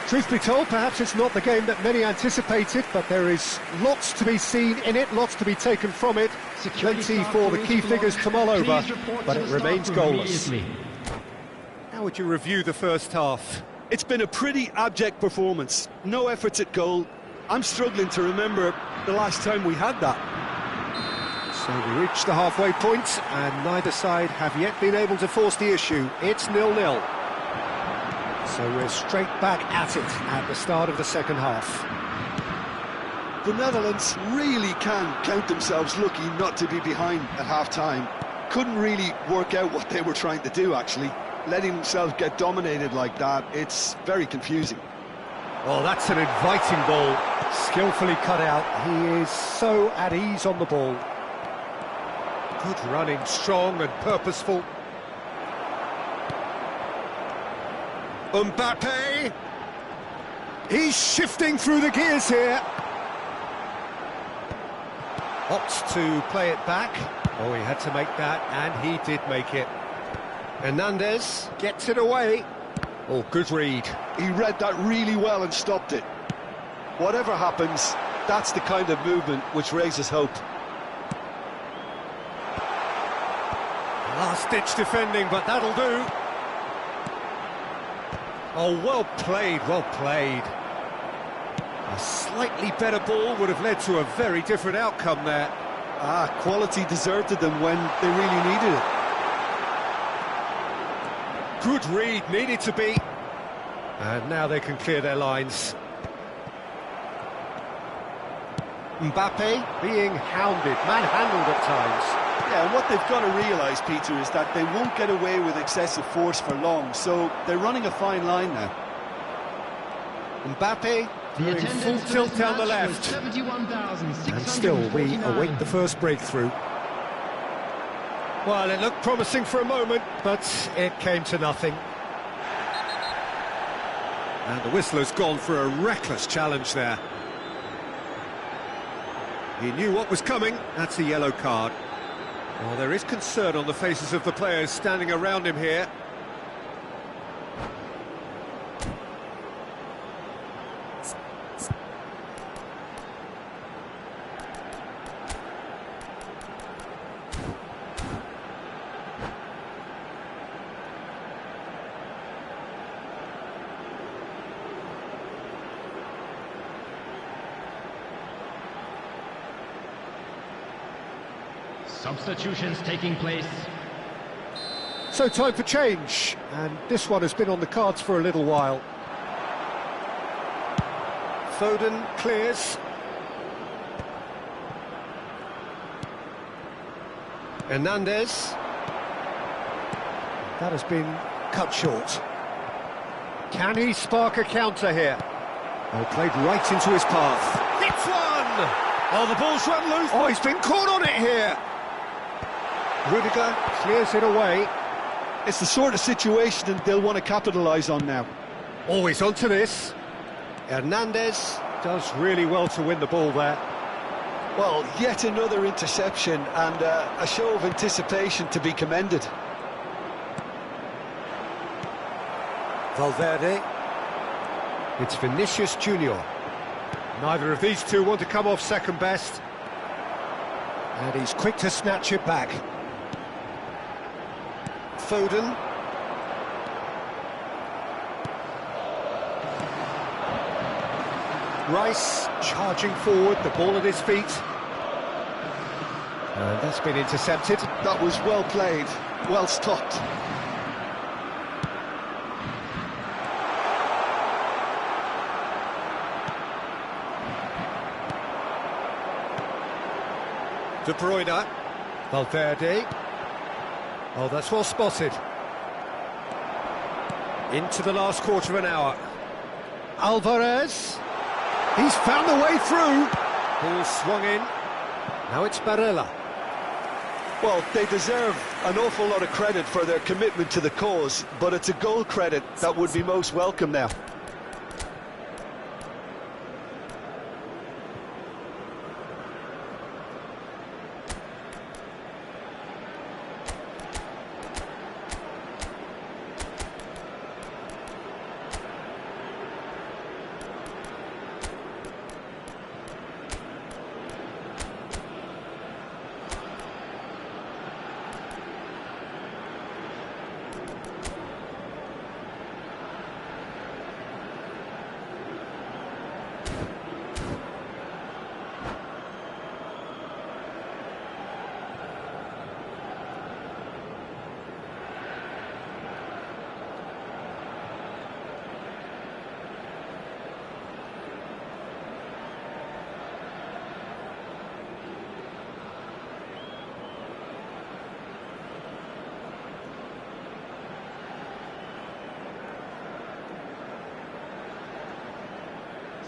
Truth be told, perhaps it's not the game that many anticipated, but there is lots to be seen in it, lots to be taken from it. Plenty for the key figures to mull over, but it remains goalless. How would you review the first half? It's been a pretty abject performance. No efforts at goal. I'm struggling to remember the last time we had that. So we reach the halfway point, and neither side have yet been able to force the issue. It's 0-0. So we're straight back at it at the start of the second half. The Netherlands really can count themselves lucky not to be behind at half-time. Couldn't really work out what they were trying to do, actually. Letting themselves get dominated like that, it's very confusing. Well, that's an inviting ball, skillfully cut out. He is so at ease on the ball. Good running, strong and purposeful. Mbappe! He's shifting through the gears here. Opts to play it back. Oh, he had to make that, and he did make it. Hernandez gets it away. Oh, good read. He read that really well and stopped it. Whatever happens, that's the kind of movement which raises hope. Last-ditch defending, but that'll do. Oh, well played, well played. A slightly better ball would have led to a very different outcome there. Quality deserted them when they really needed it. Good read, needed to be. And now they can clear their lines. Mbappe being hounded, manhandled at times. Yeah, and what they've got to realise, Peter, is that they won't get away with excessive force for long, so they're running a fine line now. Mbappe doing full tilt down the left. And still we await the first breakthrough. Well, it looked promising for a moment, but it came to nothing. And the whistler's gone for a reckless challenge there. He knew what was coming. That's a yellow card. Well, there is concern on the faces of the players standing around him here. Substitutions taking place. So time for change, and this one has been on the cards for a little while. Foden clears. Hernandez. That has been cut short. Can he spark a counter here? Oh, played right into his path. Hits one! Oh, the ball's run loose. Oh, he's been caught on it here. Rudiger clears it away. It's the sort of situation that they'll want to capitalise on now. Always onto this. Hernandez does really well to win the ball there. Well, yet another interception and a show of anticipation to be commended. Valverde. It's Vinicius Junior. Neither of these two want to come off second best. And he's quick to snatch it back. Foden. Rice charging forward, the ball at his feet. That's been intercepted. That was well played, well stopped. De Bruyne. Valverde. Oh, that's well spotted. Into the last quarter of an hour. Alvarez. He's found the way through. Ball swung in. Now it's Barella. Well, they deserve an awful lot of credit for their commitment to the cause, but it's a goal credit that would be most welcome now.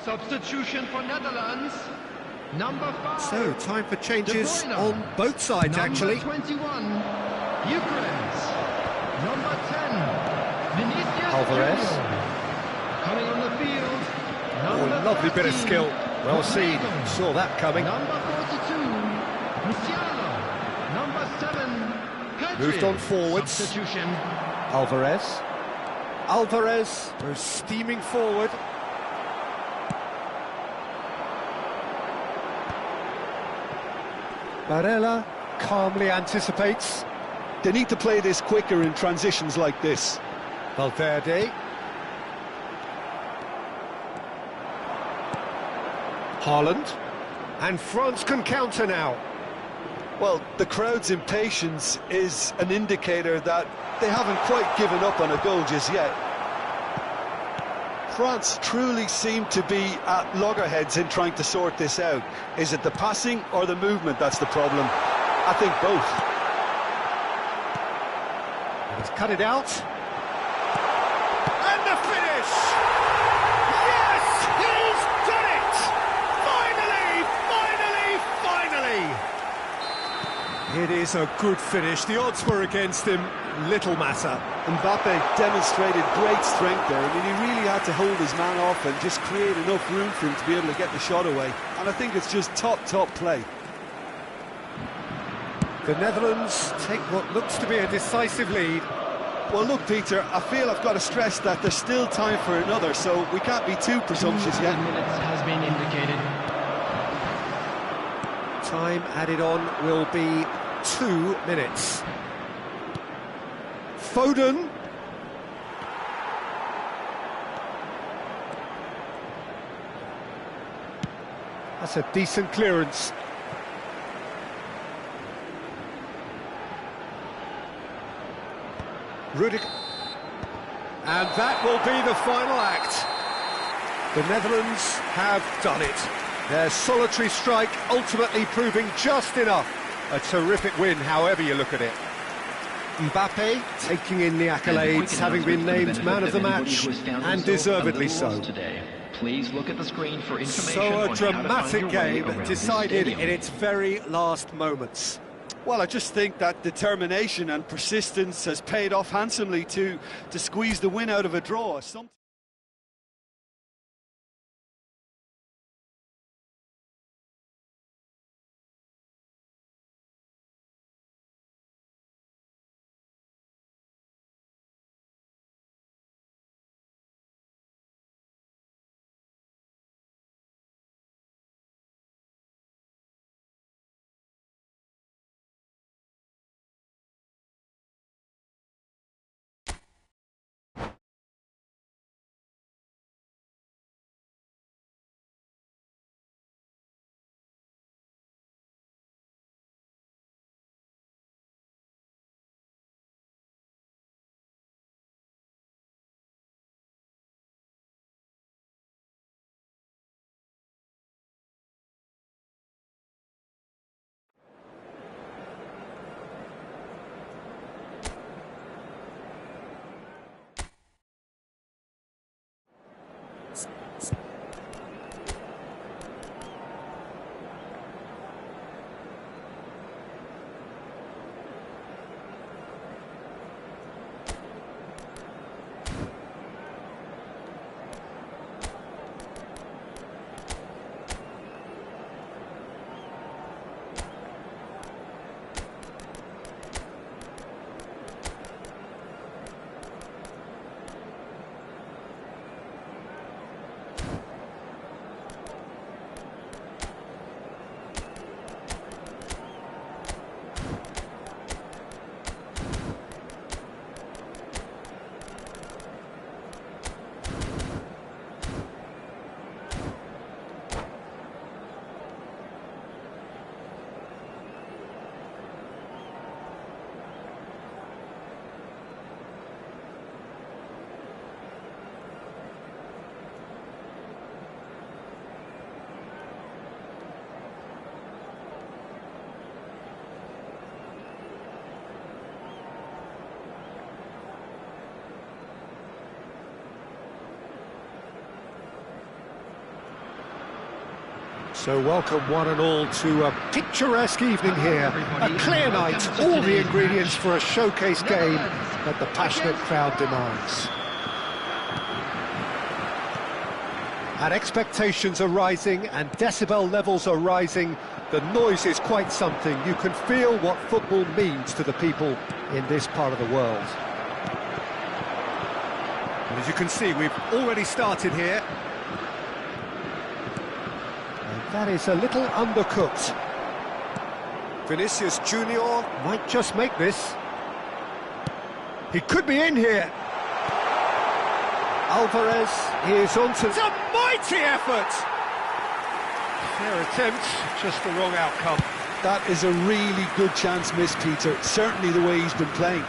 Substitution for Netherlands. Number 5. So, time for changes De Bruyne. on both sides, actually. Number 21, Ukraine. Number 10, Vinicius Alvarez. Junior. Coming on the field, Oh, number a lovely bit of 13, skill. Well seen. Rodrigo. Saw that coming. Number 42, Musiala. Number 7, Pedri. Moved on forwards. Substitution. Alvarez. Alvarez goes steaming forward. Barella calmly anticipates. They need to play this quicker in transitions like this. Valverde. Haaland. And France can counter now. Well, the crowd's impatience is an indicator that they haven't quite given up on a goal just yet. France truly seem to be at loggerheads in trying to sort this out. Is it the passing or the movement that's the problem? I think both. He's cut it out. And the finish! Yes, he's done it! Finally! It is a good finish. The odds were against him. Little matter. Mbappe demonstrated great strength there. I mean, he really had to hold his man off and just create enough room for him to be able to get the shot away. And I think it's just top play. The Netherlands take what looks to be a decisive lead. Well, look, Peter, I feel I've got to stress that there's still time for another, so we can't be too presumptuous 2 yet. minutes has been indicated. Time added on will be 2 minutes. Foden. That's a decent clearance. Rudiger. And that will be the final act. The Netherlands have done it. Their solitary strike ultimately proving just enough. A terrific win, however you look at it. Mbappe taking in the accolades, having been named man of the match, and deservedly so. Please look at the screen for information So a on how to find dramatic your way game around the decided stadium. in its very last moments. Well, I just think that determination and persistence has paid off handsomely to squeeze the win out of a draw. So welcome one and all to a picturesque evening here. A clear night, all the ingredients for a showcase game that the passionate crowd demands. And expectations are rising and decibel levels are rising. The noise is quite something. You can feel what football means to the people in this part of the world. And as you can see, we've already started here. And that is a little undercooked. Vinicius Junior Might just make this. He could be in here. Alvarez, here's on to... It's a mighty effort! Fair attempt, just the wrong outcome. That is a really good chance missed, Peter. Certainly the way he's been playing.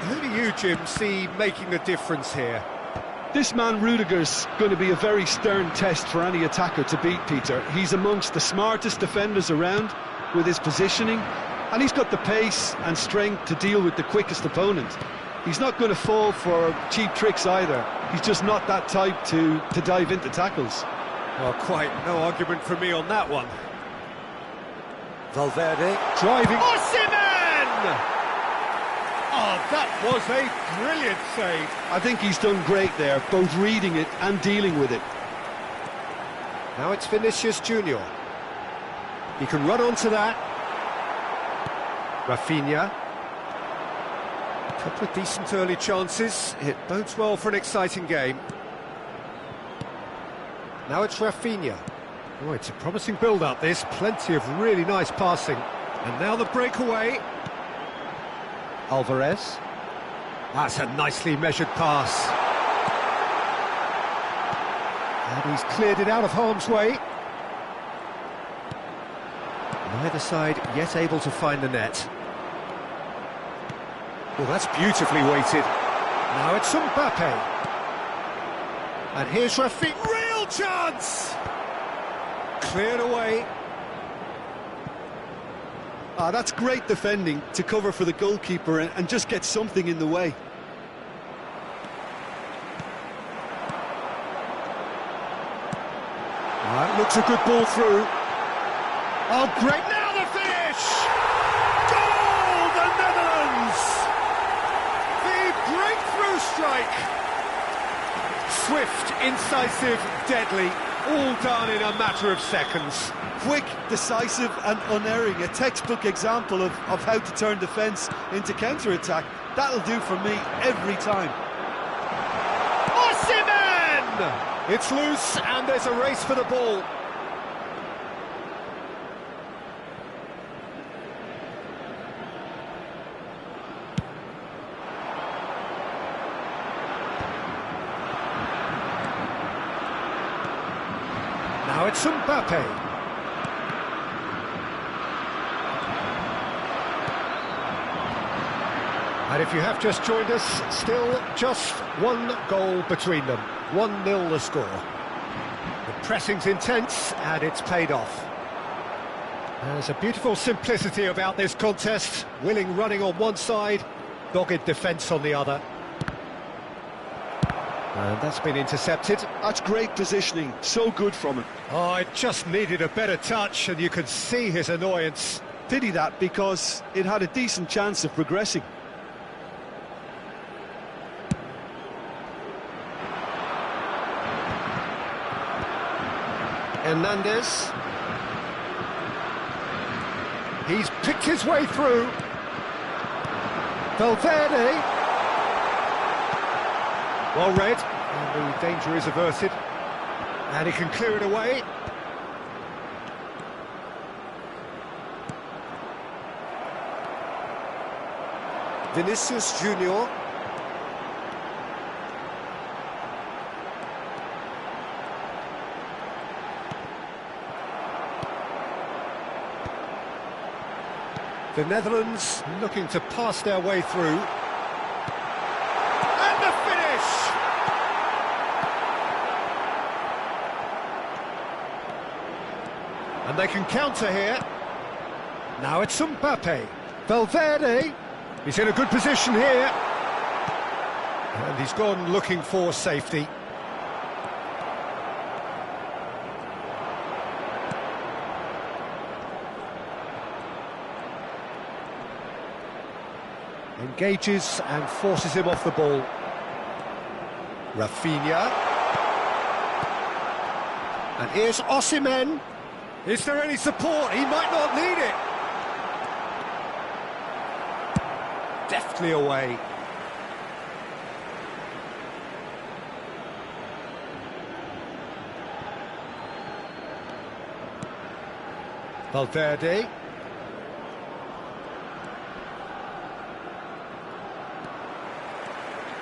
Who do you, Jim, see making a difference here? This man Rudiger's going to be a very stern test for any attacker to beat, Peter. He's amongst the smartest defenders around with his positioning, and he's got the pace and strength to deal with the quickest opponent. He's not going to fall for cheap tricks either. He's just not that type to dive into tackles. Well, quite no argument from me on that one. Valverde driving. Osimhen! Oh, that was a brilliant save. I think he's done great there, both reading it and dealing with it. Now it's Vinicius Junior. He can run onto that. Rafinha. Couple of decent early chances. It bodes well for an exciting game. Now it's Rafinha. Oh, it's a promising build-up, this. Plenty of really nice passing. And now the breakaway. Alvarez. That's a nicely measured pass. And he's cleared it out of harm's way. Neither side yet able to find the net. Well, that's beautifully weighted. Now it's Mbappe. And here's Rafinha. Real chance! Cleared away. That's great defending to cover for the goalkeeper and just get something in the way. That looks a good ball through. Oh, great! Now the finish! Goal, the Netherlands! The breakthrough strike! Swift, incisive, deadly, all done in a matter of seconds. Quick, decisive and unerring, a textbook example of how to turn defence into counter-attack. That'll do for me every time. Osimhen! It's loose and there's a race for the ball. Now it's Mbappe. And if you have just joined us, still just one goal between them. 1-0 the score. The pressing's intense and it's paid off. There's a beautiful simplicity about this contest. Willing running on one side, dogged defence on the other. And that's been intercepted. That's great positioning, so good from him. Oh, it just needed a better touch and you could see his annoyance. Pity that, because it had a decent chance of progressing. Hernandez. He's picked his way through. Valverde. Well read, and the danger is averted. And he can clear it away. Vinicius Junior. The Netherlands looking to pass their way through. And the finish! And they can counter here. Now it's Mbappe. Valverde. He's in a good position here. And he's gone looking for safety. Engages and forces him off the ball. Rafinha. And here's Osimhen. Is there any support? He might not need it. Deftly away. Valverde.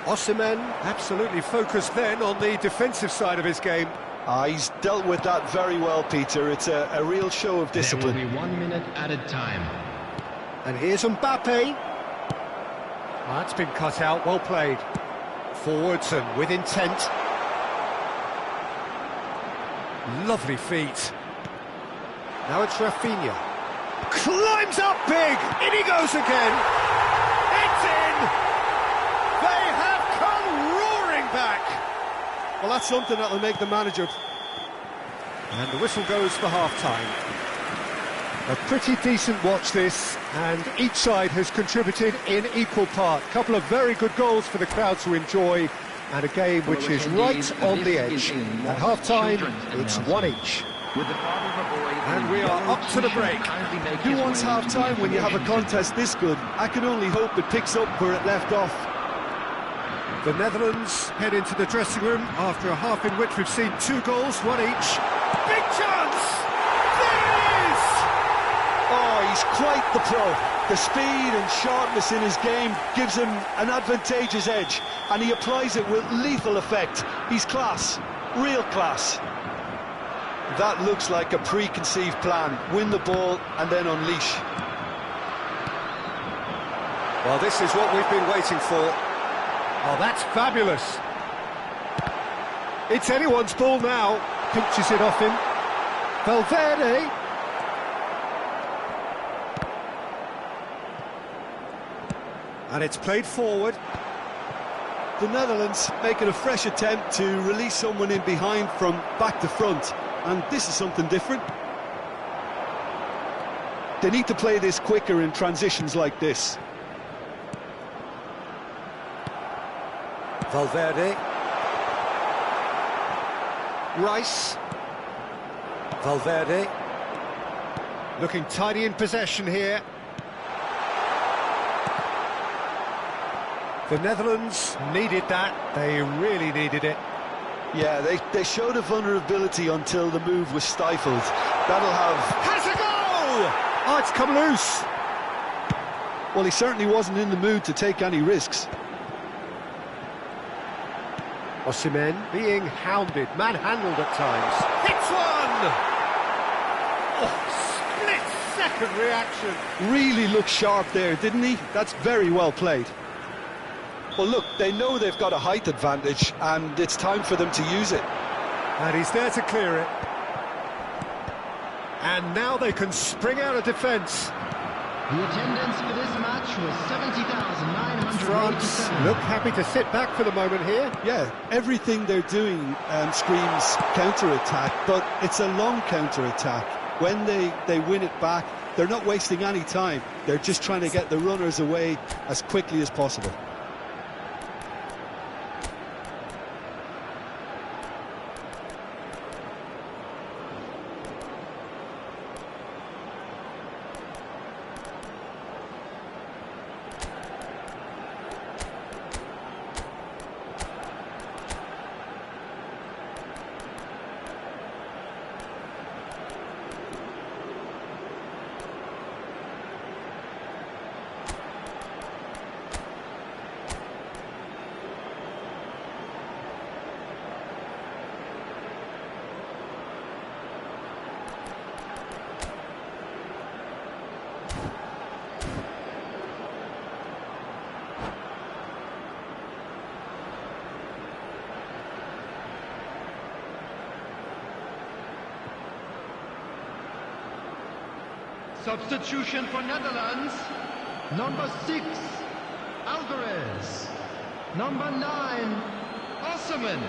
Osimhen absolutely focused then on the defensive side of his game. He's dealt with that very well, Peter. It's a real show of discipline. There will be 1 minute added time. And here's Mbappe. That's been cut out, well played. Forwards and with intent. Lovely feet. Now it's Rafinha. Climbs up big! In he goes again! It's in! They have come roaring back! Well, that's something that'll make the manager. And the whistle goes for half-time. A pretty decent watch this, and each side has contributed in equal part. A couple of very good goals for the crowd to enjoy, and a game which is right on the edge. At half-time, it's one each. And we are up to the break. Who wants half-time when you have a contest this good? I can only hope it picks up where it left off. The Netherlands head into the dressing room after a half in which we've seen 2 goals, one each. Big chance! There it is! Oh, he's quite the pro. The speed and sharpness in his game gives him an advantageous edge, and he applies it with lethal effect. He's class, real class. That looks like a preconceived plan. Win the ball and then unleash. Well, this is what we've been waiting for. Oh, that's fabulous. It's anyone's ball now. Pinches it off him. Valverde. And it's played forward. The Netherlands making a fresh attempt to release someone in behind from back to front. And this is something different. They need to play this quicker in transitions like this. Valverde. Rice. Valverde. Looking tidy in possession here. The Netherlands needed that. They really needed it. Yeah, they showed a vulnerability until the move was stifled. That'll have... Has a goal! Oh, it's come loose. Well, he certainly wasn't in the mood to take any risks. Osimhen being hounded, manhandled at times. Hits one! Oh, split-second reaction. Really looked sharp there, didn't he? That's very well played. Well, look, they know they've got a height advantage, and it's time for them to use it. And he's there to clear it. And now they can spring out of defence. The attendance for this match was 70,987. France look happy to sit back for the moment here. Yeah, everything they're doing screams counter-attack, but it's a long counter-attack. When they win it back, they're not wasting any time. They're just trying to get the runners away as quickly as possible. Substitution for Netherlands, number 6, Alvarez. Number 9, Osman.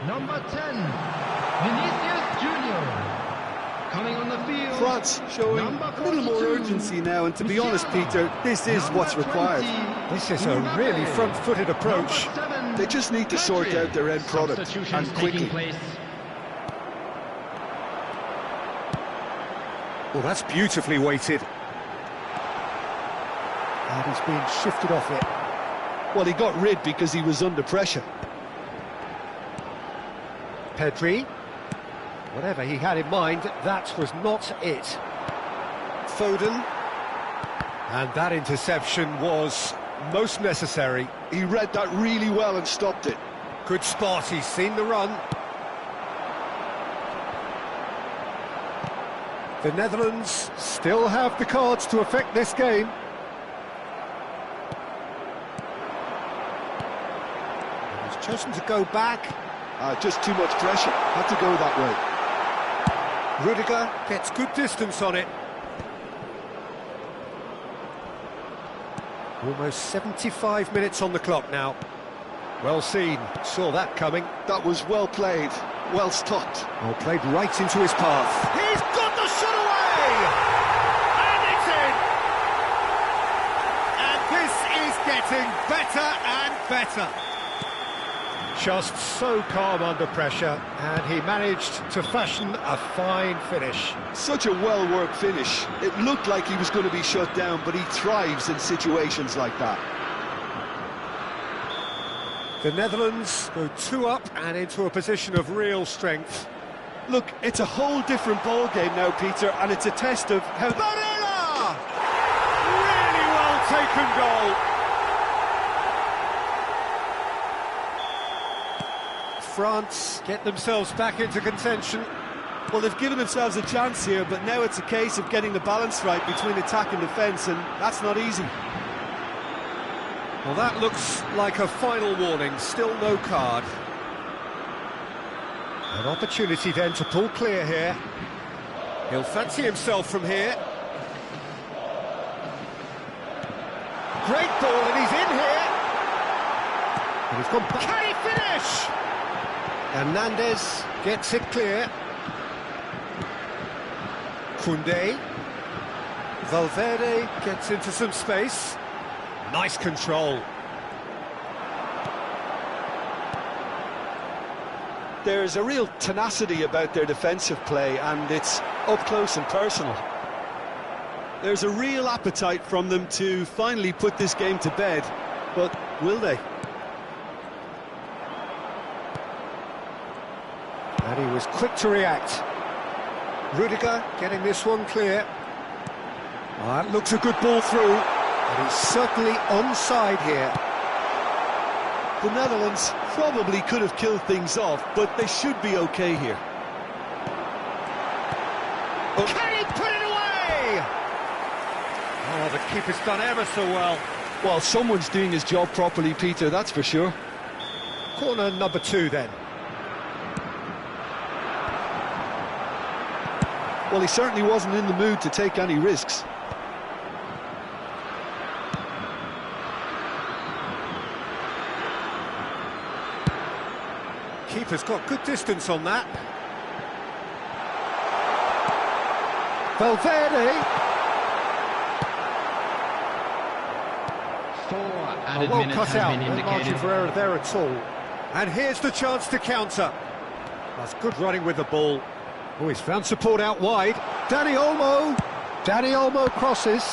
Number 10, Vinicius Junior. Coming on the field, France showing a little more urgency now, and to be honest, Peter, this is what's required. This is a really front-footed approach. They just need to sort out their end product, and quickly. Well, that's beautifully weighted. And he's being shifted off it. Well, he got rid because he was under pressure. Pedri. Whatever he had in mind, that was not it. Foden. And that interception was most necessary. He read that really well and stopped it. Good spot, he's seen the run. The Netherlands still have the cards to affect this game. He's chosen to go back. Just too much pressure. Had to go that way. Rudiger gets good distance on it. Almost 75 minutes on the clock now. Well seen, saw that coming. That was well played, well stopped. Well, played right into his path. He's got the shot away! And it's in! And this is getting better and better. Just so calm under pressure, and he managed to fashion a fine finish. Such a well-worked finish. It looked like he was going to be shut down, but he thrives in situations like that. The Netherlands go 2 up and into a position of real strength. Look, it's a whole different ball game now, Peter, and it's a test of how... Barella! Really well taken goal. France get themselves back into contention. Well, they've given themselves a chance here, but now it's a case of getting the balance right between attack and defence, and that's not easy. Well, that looks like a final warning, still no card. An opportunity then to pull clear here. He'll fancy himself from here. Great ball, and he's in here. And he's gone back. Can he finish? Hernandez gets it clear. Koundé. Valverde gets into some space. Nice control. There's a real tenacity about their defensive play, and it's up close and personal. There's a real appetite from them to finally put this game to bed, but will they? And he was quick to react. Rudiger getting this one clear. That looks a good ball through, and he's certainly onside here. The Netherlands probably could have killed things off, but they should be okay here. Oh. Can he put it away? Oh, the keeper's done ever so well. Well, someone's doing his job properly, Peter, that's for sure. Corner number 2 then. Well, he certainly wasn't in the mood to take any risks. Keeper's got good distance on that. Valverde. 4 added Well minutes cut has out, been no margin indicated. for error there at all. And here's the chance to counter. That's good running with the ball. Oh, he's found support out wide. Dani Olmo crosses.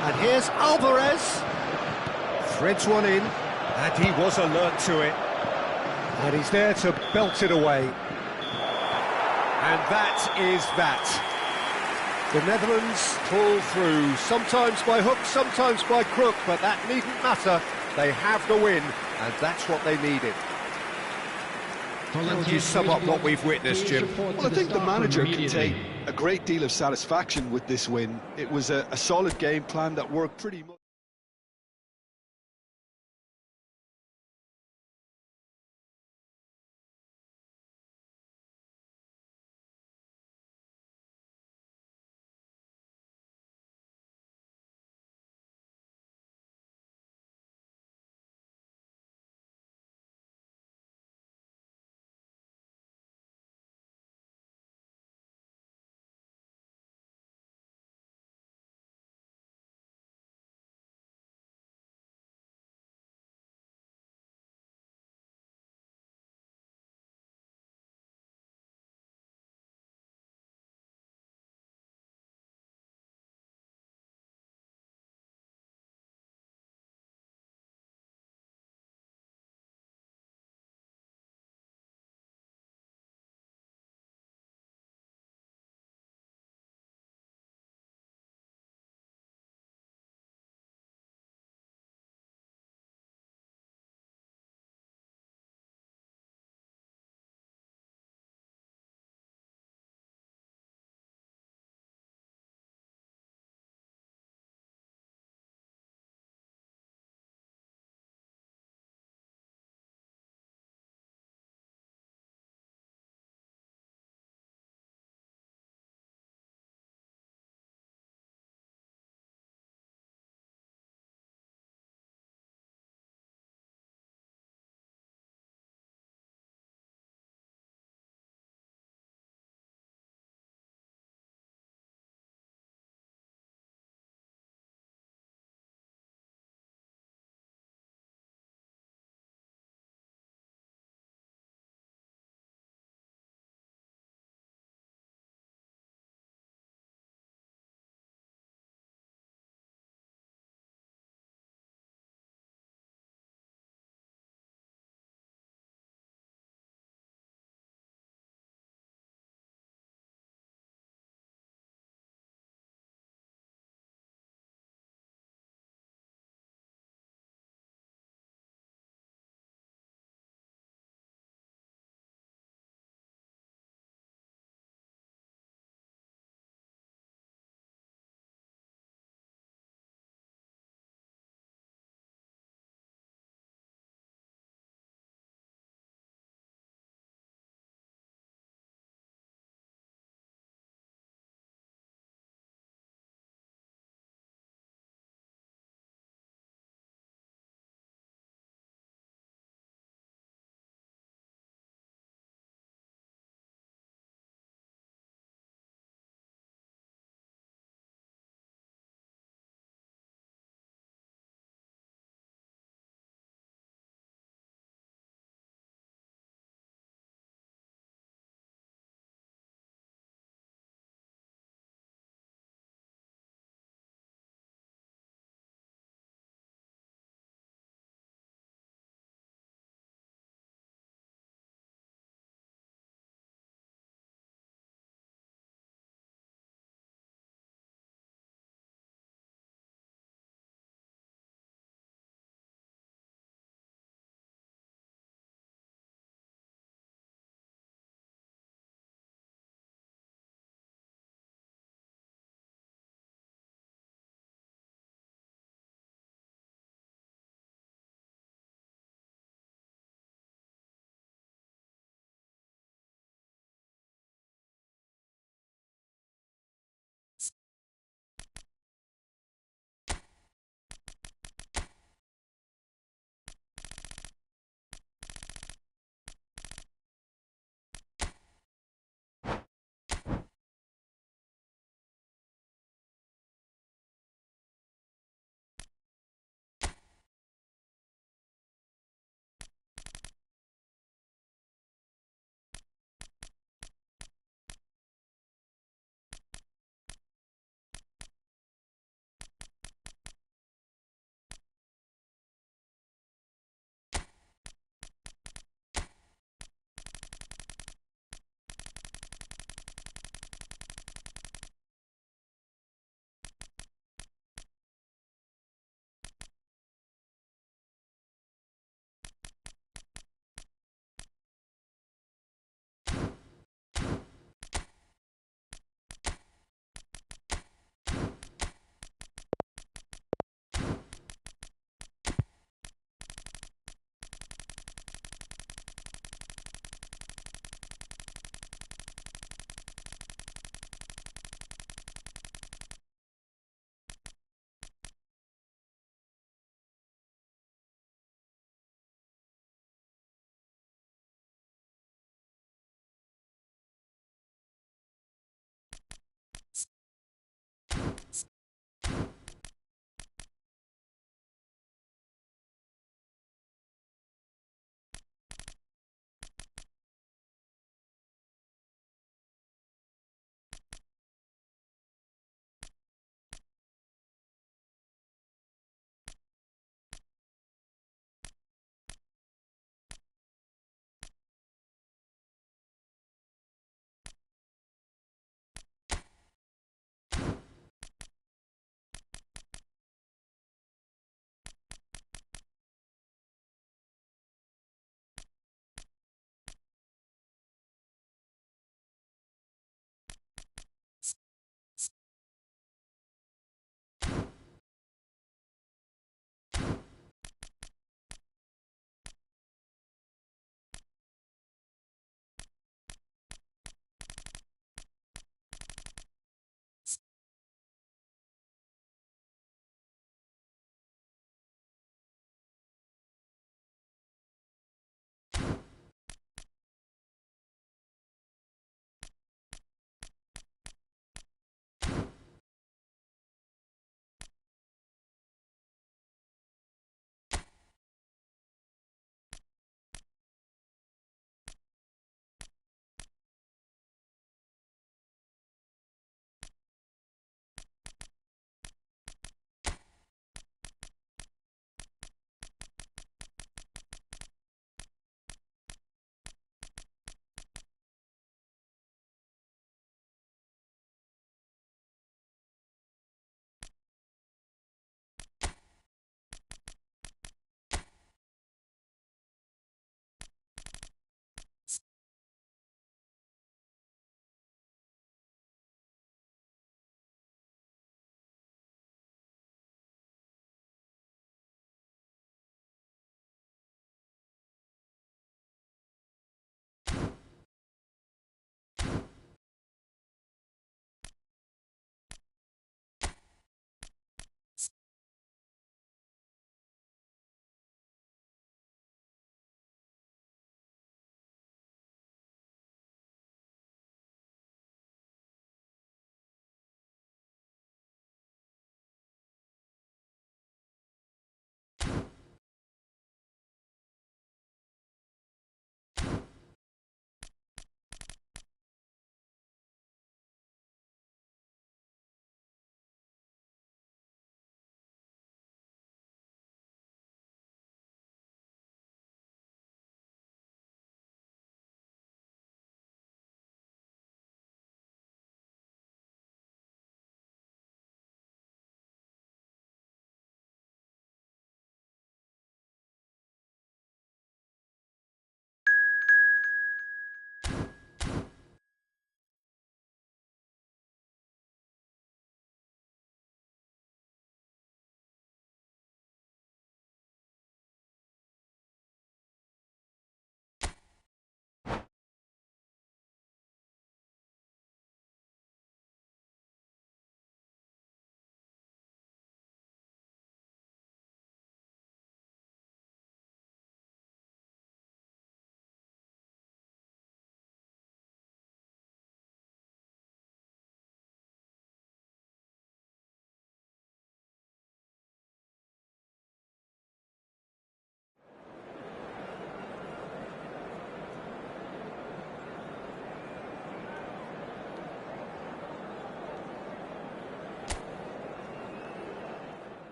And here's Alvarez. Threads one in, and he was alert to it. And he's there to belt it away. And that is that. The Netherlands pull through, sometimes by hook, sometimes by crook, but that needn't matter. They have the win, and that's what they needed. How would you sum up what we've witnessed, Jim? Well, I think the manager can take a great deal of satisfaction with this win. It was a solid game plan that worked pretty much.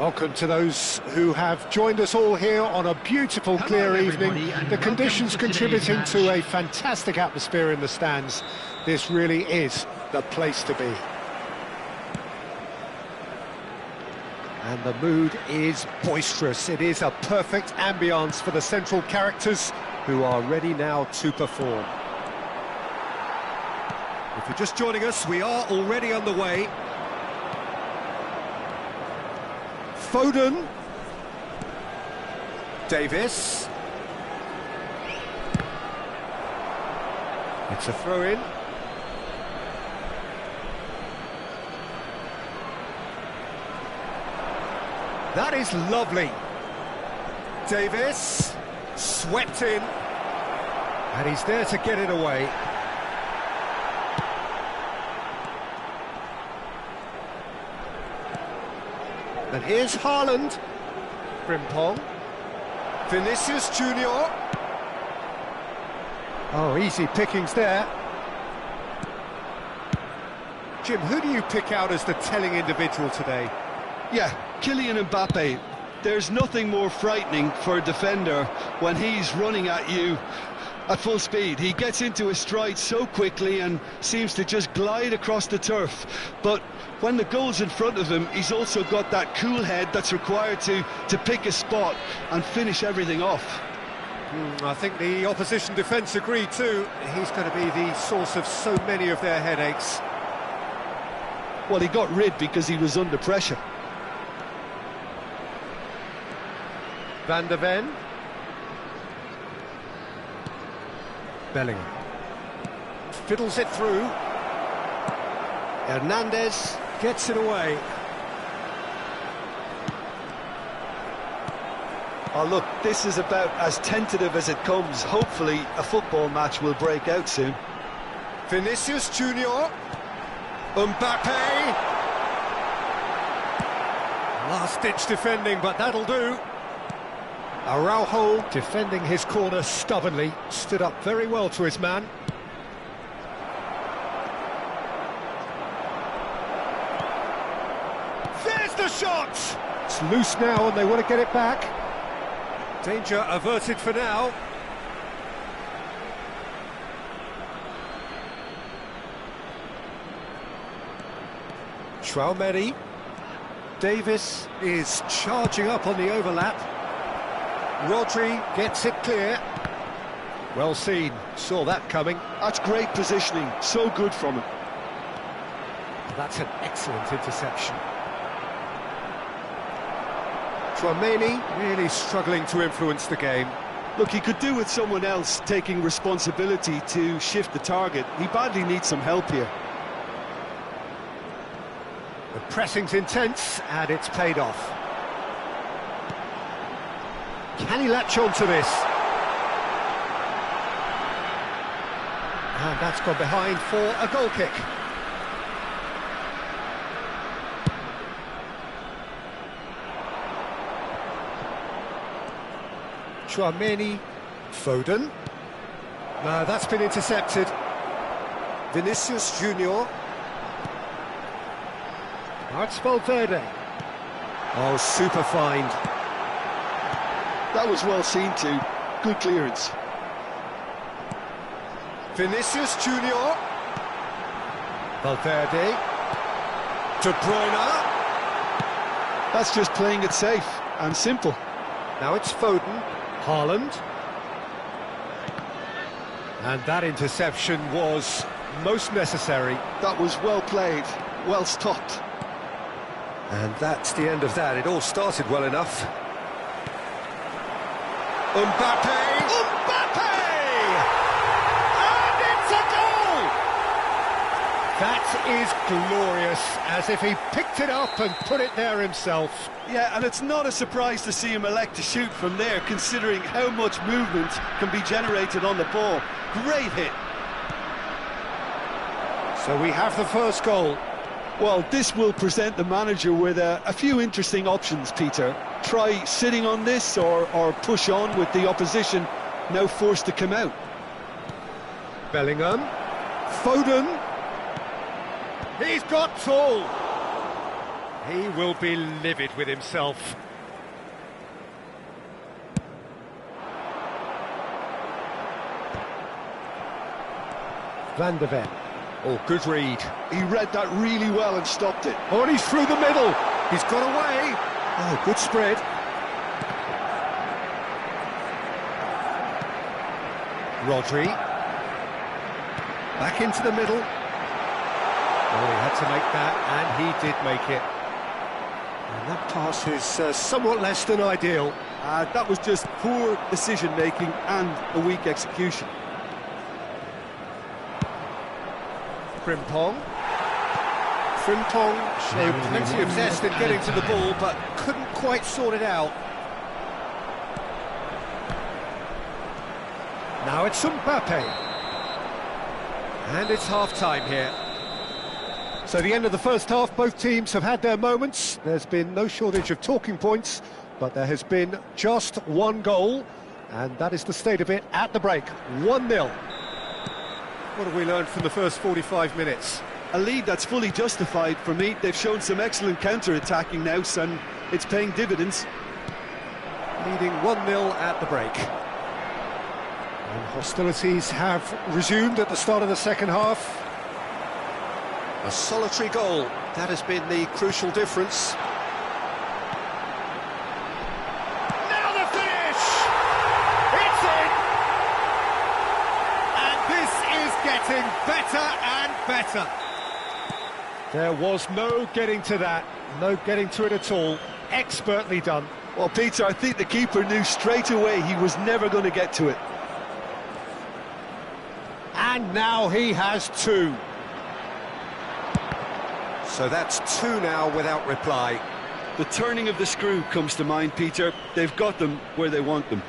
Welcome to those who have joined us all here on a beautiful, clear evening. everybody, and The welcome conditions to today's contributing match. to a fantastic atmosphere in the stands. This really is the place to be. And the mood is boisterous. It is a perfect ambience for the central characters who are ready now to perform. If you're just joining us, we are already underway. Foden. Davis. It's a throw-in. That is lovely. Davis. Swept in. And he's there to get it away. And here's Haaland. Frimpong. Vinicius Junior. Oh, easy pickings there. Jim, who do you pick out as the telling individual today? Yeah, Kylian Mbappe. There's nothing more frightening for a defender when he's running at you at full speed. He gets into his stride so quickly and seems to just glide across the turf. But when the goal's in front of him, he's also got that cool head that's required to pick a spot and finish everything off. I think the opposition defence agree too. He's going to be the source of so many of their headaches. Well, he got rid because he was under pressure. Van der Ven. Bellingham. Fiddles it through. Hernandez gets it away. Oh, look, this is about as tentative as it comes. Hopefully, a football match will break out soon. Vinicius Junior. Mbappe. Last-ditch defending, but that'll do. Araujo defending his corner stubbornly, stood up very well to his man. There's the shot! It's loose now and they want to get it back. Danger averted for now. Traumeri. Davis is charging up on the overlap. Rodri gets it clear. Well seen, saw that coming. That's great positioning, so good from him. That's an excellent interception. Traumeri really struggling to influence the game. Look, he could do with someone else taking responsibility to shift the target. He badly needs some help here. The pressing's intense and it's paid off. Can he latch on to this? And that's gone behind for a goal kick. Chouameni, Foden. No, that's been intercepted. Vinicius Junior. That's Valverde. Oh, super find. That was well seen too. Good clearance. Vinicius Junior. Valverde. De Bruyne. That's just playing it safe and simple. Now it's Foden. Haaland. And that interception was most necessary. That was well played, well stopped. And that's the end of that. It all started well enough. Mbappe! Mbappe! And it's a goal! That is glorious, as if he picked it up and put it there himself. Yeah, and it's not a surprise to see him elect to shoot from there, considering how much movement can be generated on the ball. Great hit. So we have the first goal. Well, this will present the manager with a few interesting options, Peter. Try sitting on this or push on with the opposition now forced to come out. Bellingham. Foden. He's got tall. He will be livid with himself. Van der Ven. Oh, good read. He read that really well and stopped it. Oh, and he's through the middle. He's got away. Oh, good spread. Rodri. Back into the middle. Oh, he had to make that, and he did make it. And that pass is somewhat less than ideal. That was just poor decision-making and a weak execution. Frimpong. Frimpong showed plenty of zest in getting to the ball, but couldn't quite sort it out. Now it's Mbappe. And it's half-time here. So the end of the first half, both teams have had their moments. There's been no shortage of talking points, but there has been just one goal, and that is the state of it at the break. 1-0. What have we learned from the first 45 minutes? A lead that's fully justified for me. They've shown some excellent counter-attacking now, and it's paying dividends. Leading 1-0 at the break. And hostilities have resumed at the start of the second half. A solitary goal, that has been the crucial difference. Now the finish! It's in! And this is getting better and better. There was no getting to that, no getting to it at all. Expertly done. Well, Peter, I think the keeper knew straight away he was never going to get to it. And now he has two. So that's two now without reply. The turning of the screw comes to mind, Peter. They've got them where they want them.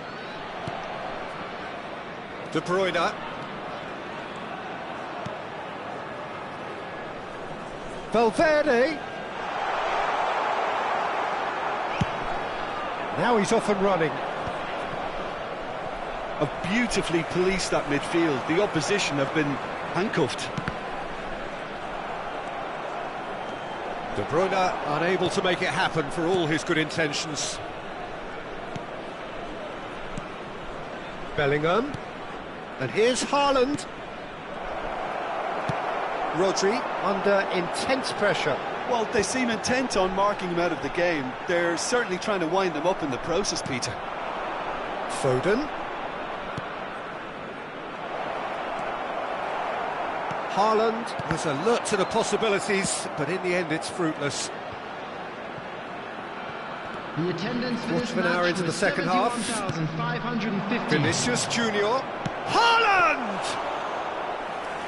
De Bruyne. Valverde. Now he's off and running. Have beautifully policed that midfield. The opposition have been handcuffed. De Bruyne unable to make it happen for all his good intentions. Bellingham. And here's Haaland. Rodri under intense pressure. Well, they seem intent on marking him out of the game. They're certainly trying to wind them up in the process, Peter. Foden. Haaland was alert to the possibilities, but in the end it's fruitless. The attendance for Quarter this of an hour match into the was second half. 71,550. Vinicius Junior. Haaland!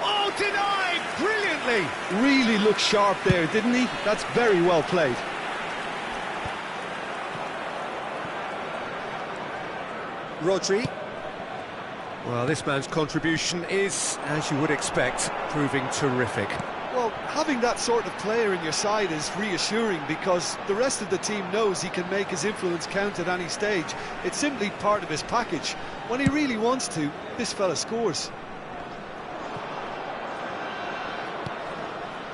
Oh, denied brilliantly! Really looked sharp there, didn't he? That's very well played. Rodri. Well, this man's contribution is, as you would expect, proving terrific. Well, having that sort of player in your side is reassuring because the rest of the team knows he can make his influence count at any stage. It's simply part of his package. When he really wants to, this fella scores.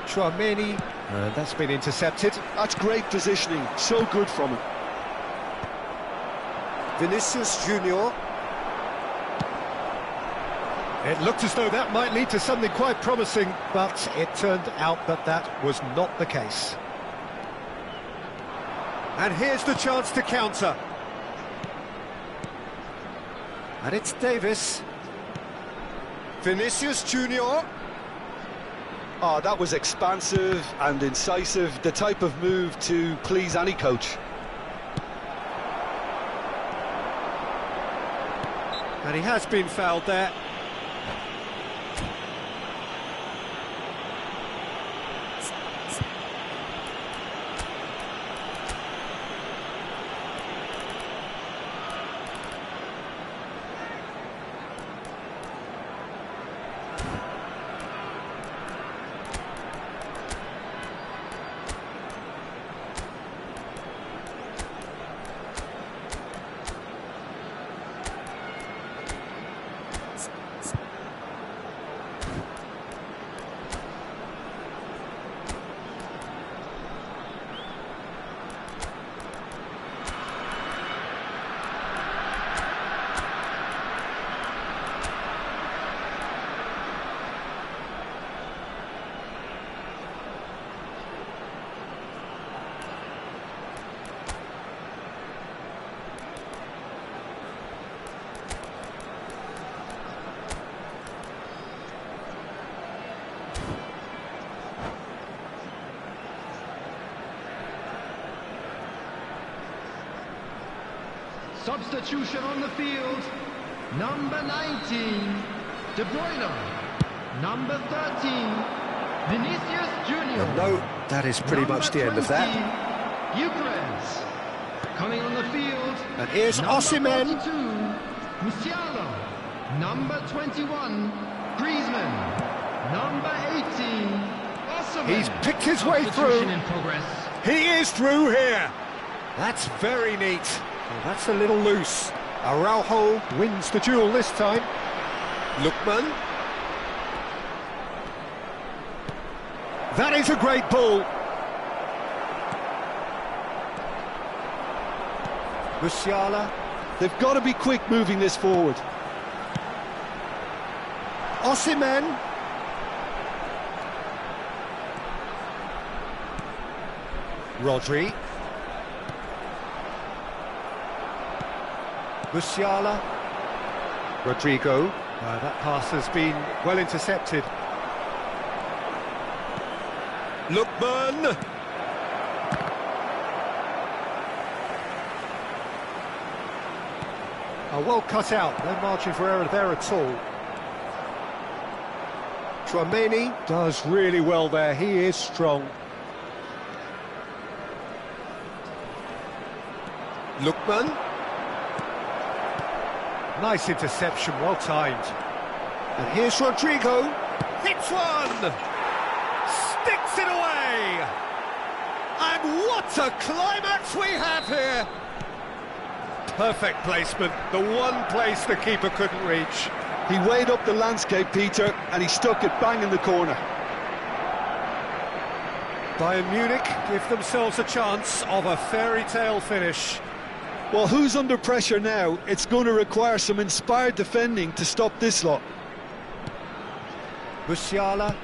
Chouameni, and that's been intercepted. That's great positioning, so good from him. Vinicius Junior. It looked as though that might lead to something quite promising, but it turned out that that was not the case. And here's the chance to counter. And it's Davis. Vinicius Junior. Oh, that was expansive and incisive, the type of move to please any coach. And he has been fouled there. Substitution on the field. Number 19, De Bruyne. Number 13, Vinicius Junior. No, that is pretty much the end of that. Gyökeres. Coming on the field. And here's Osimhen. 42, Musiala. Number 21, Griezmann. Number 18, Osimhen. He's picked his way through. Substitution in progress. He is through here. That's very neat. Well, that's a little loose. Araujo wins the duel this time. Lookman. That is a great ball. Musiala. They've got to be quick moving this forward. Osimhen. Rodri. Musiala. Rodrigo. That pass has been well intercepted. Lookman. Well cut out, no margin for error there at all. Tchouaméni does really well there, he is strong. Lookman. Nice interception, well timed. And here's Rodrigo. Hits one! Sticks it away! And what a climax we have here! Perfect placement, the one place the keeper couldn't reach. He weighed up the landscape, Peter, and he stuck it bang in the corner. Bayern Munich give themselves a chance of a fairy tale finish. Well, who's under pressure now? It's going to require some inspired defending to stop this lot. Musiala.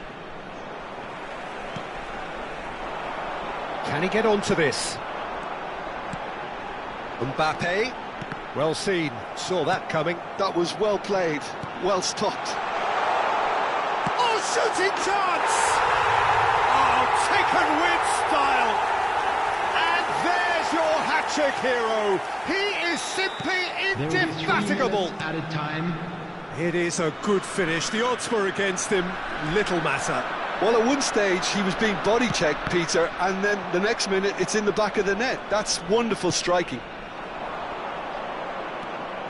Can he get onto this? Mbappe. Well seen, saw that coming. That was well played, well stopped. Oh, shooting chance! Oh, taken with style. And there's your hat-trick hero. He is simply indefatigable. Added time. It is a good finish. The odds were against him, little matter. Well, at one stage he was being body checked, Peter, and then the next minute it's in the back of the net. That's wonderful striking.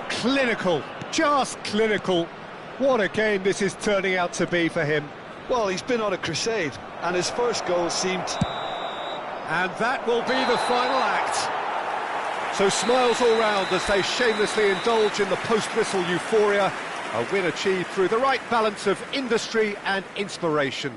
Clinical, just clinical. What a game this is turning out to be for him. Well, he's been on a crusade, and his first goal seemed... And that will be the final act. So smiles all round as they shamelessly indulge in the post-whistle euphoria. A win achieved through the right balance of industry and inspiration.